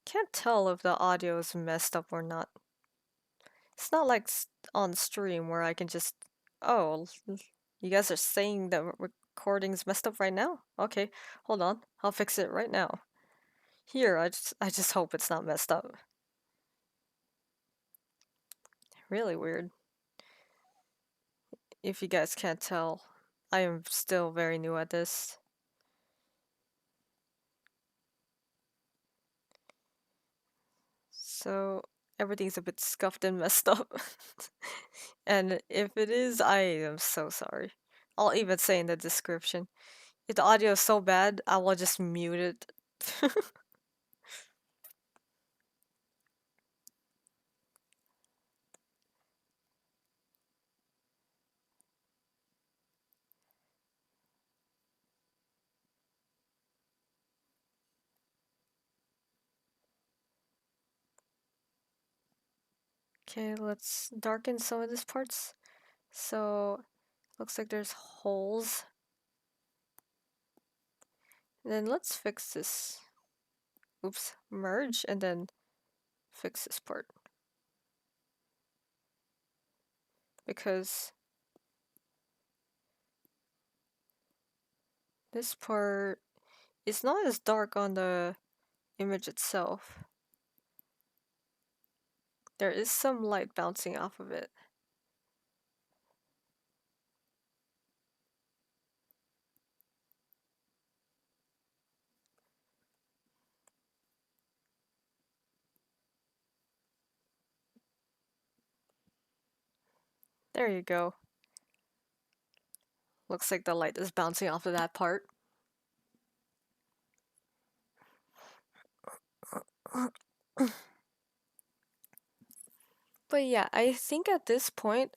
Can't tell if the audio is messed up or not. It's not like on stream where I can just, oh, you guys are saying the recording's messed up right now? Okay, hold on. I'll fix it right now. Here, I just hope it's not messed up. Really weird. If you guys can't tell, I am still very new at this. So everything's a bit scuffed and messed up. And if it is, I am so sorry. I'll even say in the description. If the audio is so bad, I will just mute it. Okay, let's darken some of these parts. So, looks like there's holes. And then let's fix this. Oops, merge and then fix this part. Because this part is not as dark on the image itself. There is some light bouncing off of it. There you go. Looks like the light is bouncing off of that part. But But yeah, I think at this point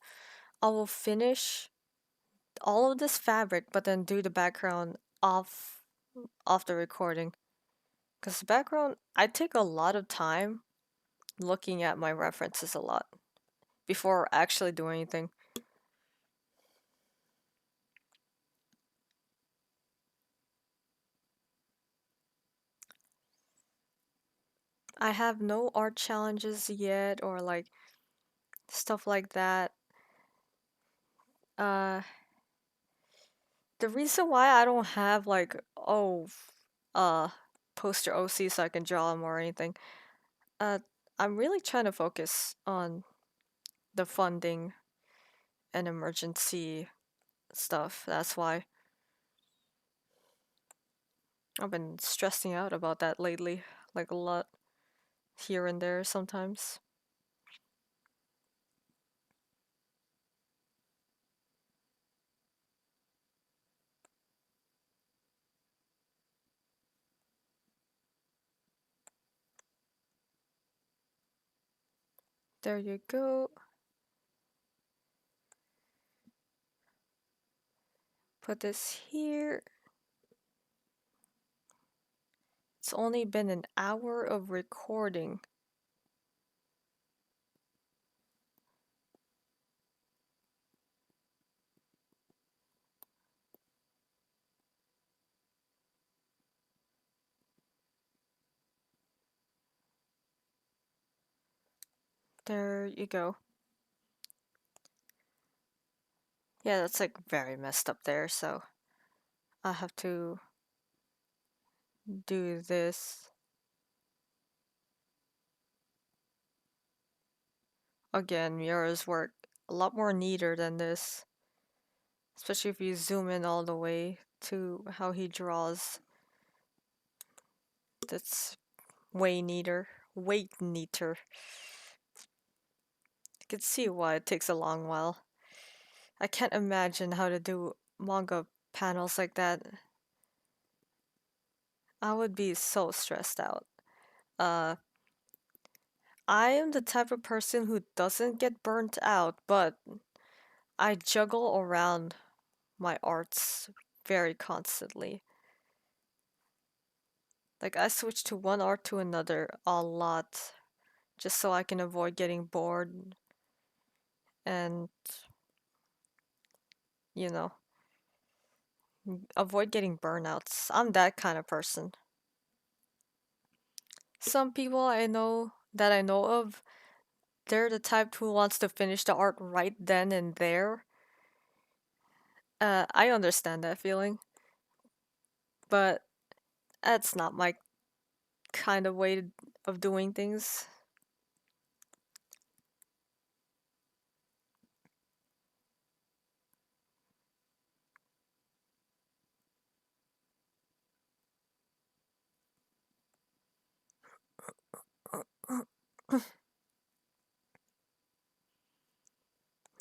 I will finish all of this fabric, but then do the background off the recording. Because the background, I take a lot of time looking at my references a lot before actually doing anything. I have no art challenges yet or like stuff like that. Uh, the reason why I don't have like, uh, poster OC so I can draw them or anything, uh, I'm really trying to focus on the funding and emergency stuff. That's why I've been stressing out about that lately, like a lot here and there sometimes. There you go. Put this here. It's only been an hour of recording. There you go. Yeah, that's like very messed up there, so I have to do this again. Mira's work a lot more neater than this, especially if you zoom in all the way to how he draws. That's way neater, way neater. You can see why it takes a long while. I can't imagine how to do manga panels like that. I would be so stressed out. Uh, I am the type of person who doesn't get burnt out, but I juggle around my arts very constantly. Like, I switch to one art to another a lot just so I can avoid getting bored and, you know, avoid getting burnouts. I'm that kind of person. Some people I know of, they're the type who wants to finish the art right then and there. I understand that feeling, but that's not my kind of way of doing things.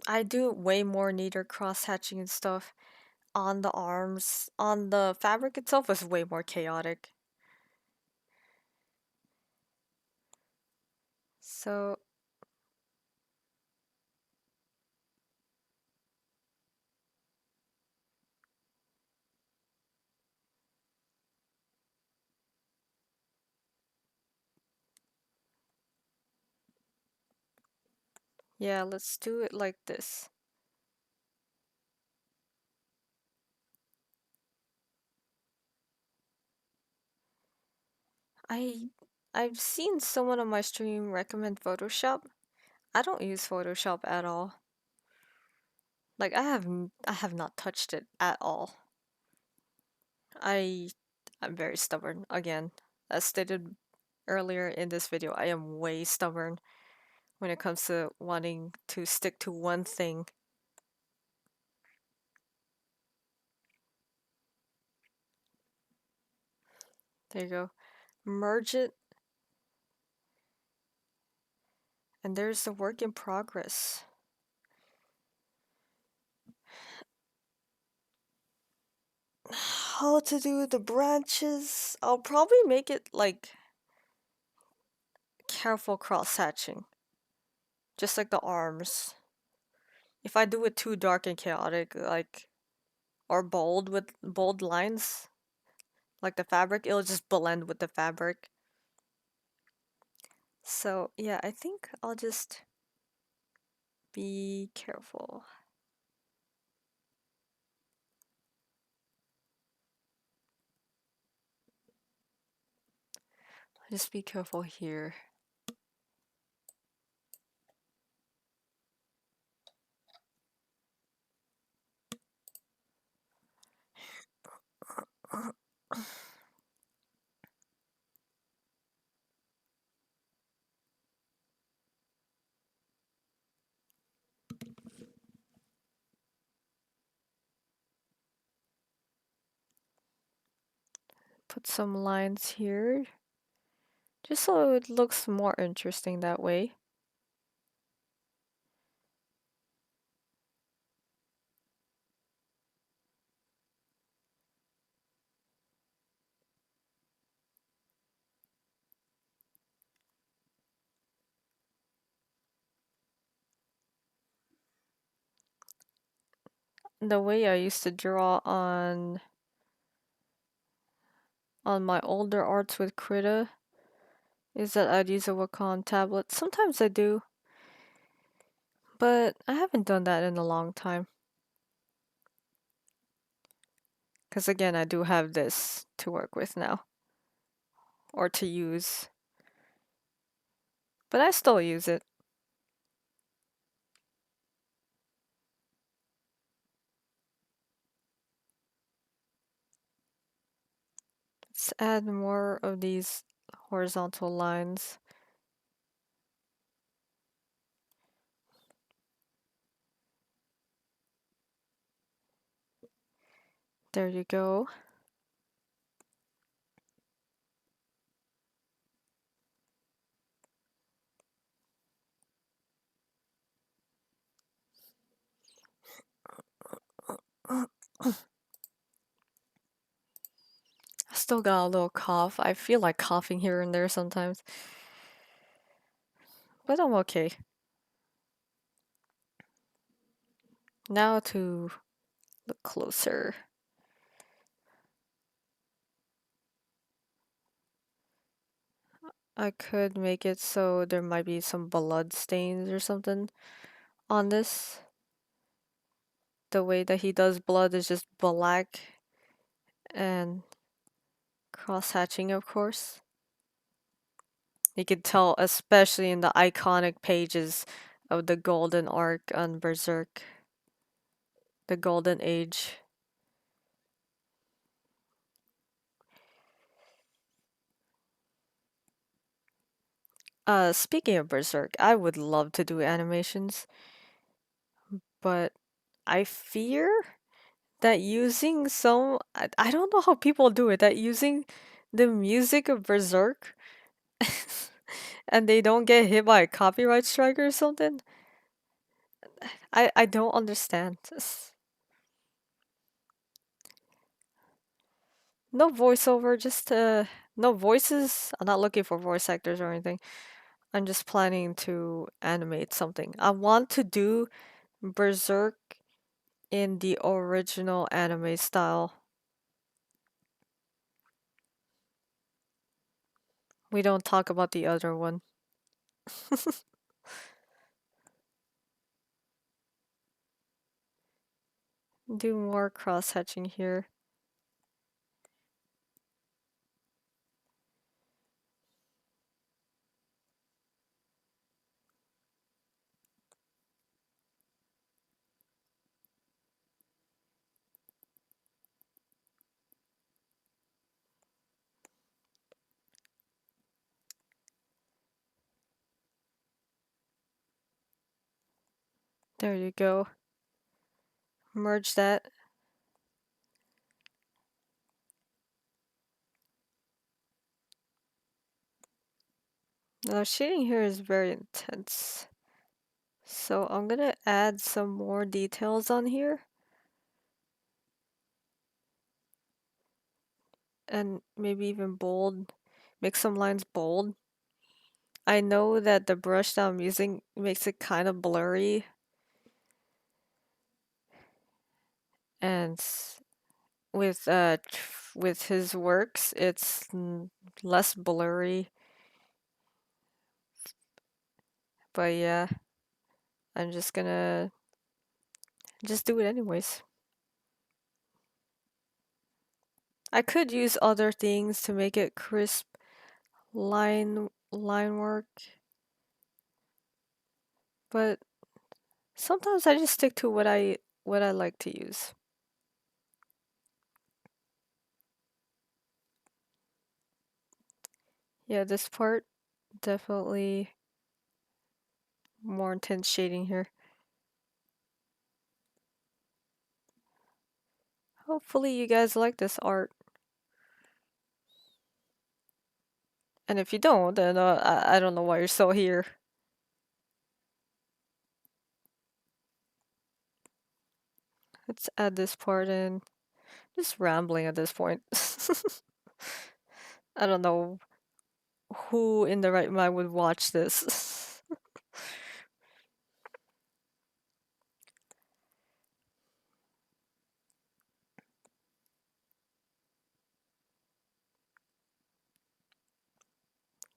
I do way more neater cross hatching and stuff on the arms. On the fabric itself is way more chaotic. So, yeah, let's do it like this. I I've seen someone on my stream recommend Photoshop. I don't use Photoshop at all. Like I have not touched it at all. I I'm very stubborn again. As stated earlier in this video, I am way stubborn when it comes to wanting to stick to one thing. There you go. Merge it, and there's the work in progress. How to do the branches? I'll probably make it like careful cross hatching. Just like the arms. If I do it too dark and chaotic, like, or bold with bold lines, like the fabric, it'll just blend with the fabric. So yeah, I think I'll just be careful. Just be careful here. Put some lines here, just so it looks more interesting that way. The way I used to draw on my older arts with Krita is that I'd use a Wacom tablet. Sometimes I do, but I haven't done that in a long time. Because again, I do have this to work with now, or to use. But I still use it. Let's add more of these horizontal lines. There you go. I still got a little cough. I feel like coughing here and there sometimes. But I'm okay. Now to look closer. I could make it so there might be some blood stains or something on this. The way that he does blood is just black and cross-hatching, of course. You could tell, especially in the iconic pages of the Golden Arc on Berserk. The Golden Age. Speaking of Berserk, I would love to do animations, but I fear that using I don't know how people do it, that using the music of Berserk and they don't get hit by a copyright strike or something. I don't understand. No voiceover, just no voices. I'm not looking for voice actors or anything. I'm just planning to animate something. I want to do Berserk in the original anime style. We don't talk about the other one. Do more cross-hatching here. There you go. Merge that. Now shading here is very intense. So I'm gonna add some more details on here. And maybe even bold. Make some lines bold. I know that the brush that I'm using makes it kind of blurry, and with his works, it's less blurry. But yeah, I'm just gonna just do it anyways. I could use other things to make it crisp line work, but sometimes I just stick to what I like to use. Yeah, this part definitely more intense shading here. Hopefully you guys like this art. And if you don't, then I don't know why you're still here. Let's add this part in. Just rambling at this point. I don't know who in the right mind would watch this.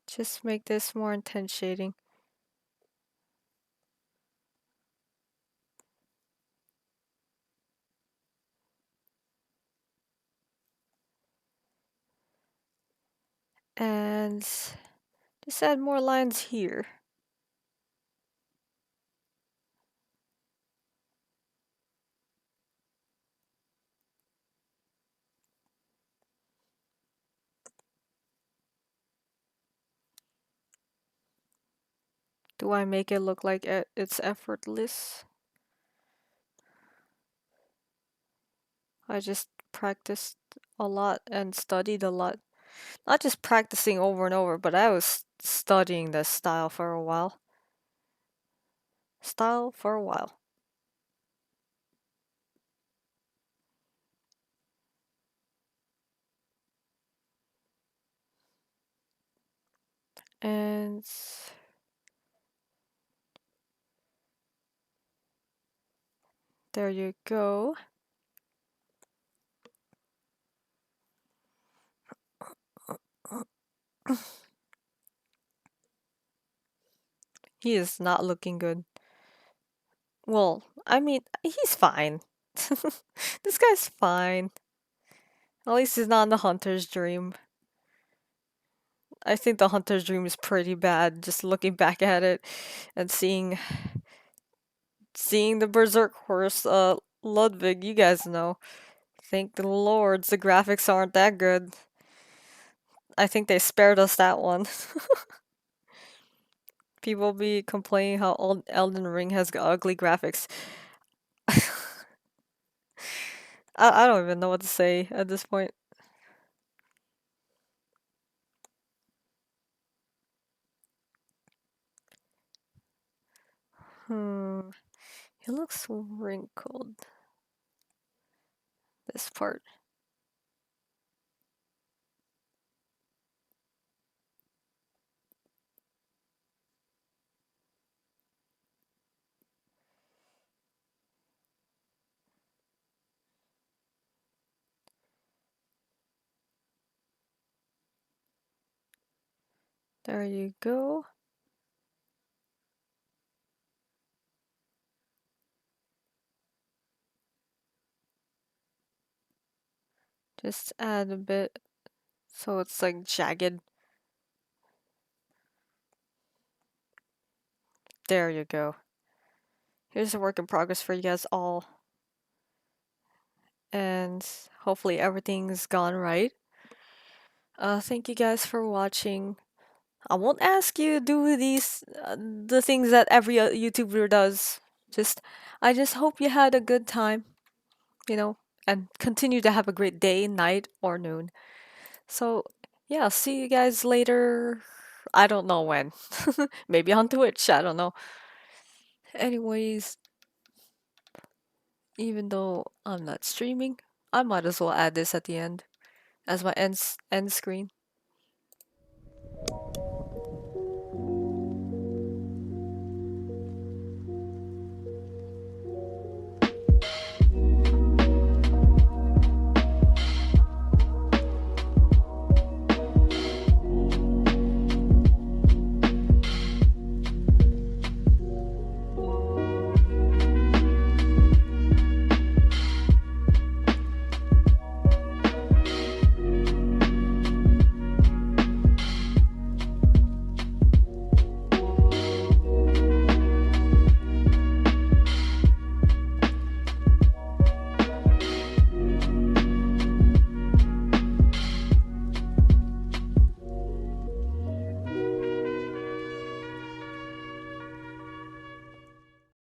Just make this more intense shading. And just add more lines here. Do I make it look like it's effortless? I just practiced a lot and studied a lot. Not just practicing over and over, but I was studying the style for a while. Style for a while. And there you go. He is not looking good. Well, I mean, he's fine. This guy's fine. At least he's not in the hunter's dream. I think the hunter's dream is pretty bad, just looking back at it and seeing the Berserk horse, Ludwig, you guys know. Thank the lords, the graphics aren't that good. I think they spared us that one. People be complaining how old Elden Ring has ugly graphics. I don't even know what to say at this point. He looks wrinkled. This part. There you go. Just add a bit so it's like jagged. There you go. Here's a work in progress for you guys all. And hopefully everything's gone right. Thank you guys for watching. I won't ask you to do the things that every YouTuber does. I just hope you had a good time, and continue to have a great day, night, or noon. So, yeah, see you guys later. I don't know when. Maybe on Twitch, I don't know. Anyways, even though I'm not streaming, I might as well add this at the end as my end screen.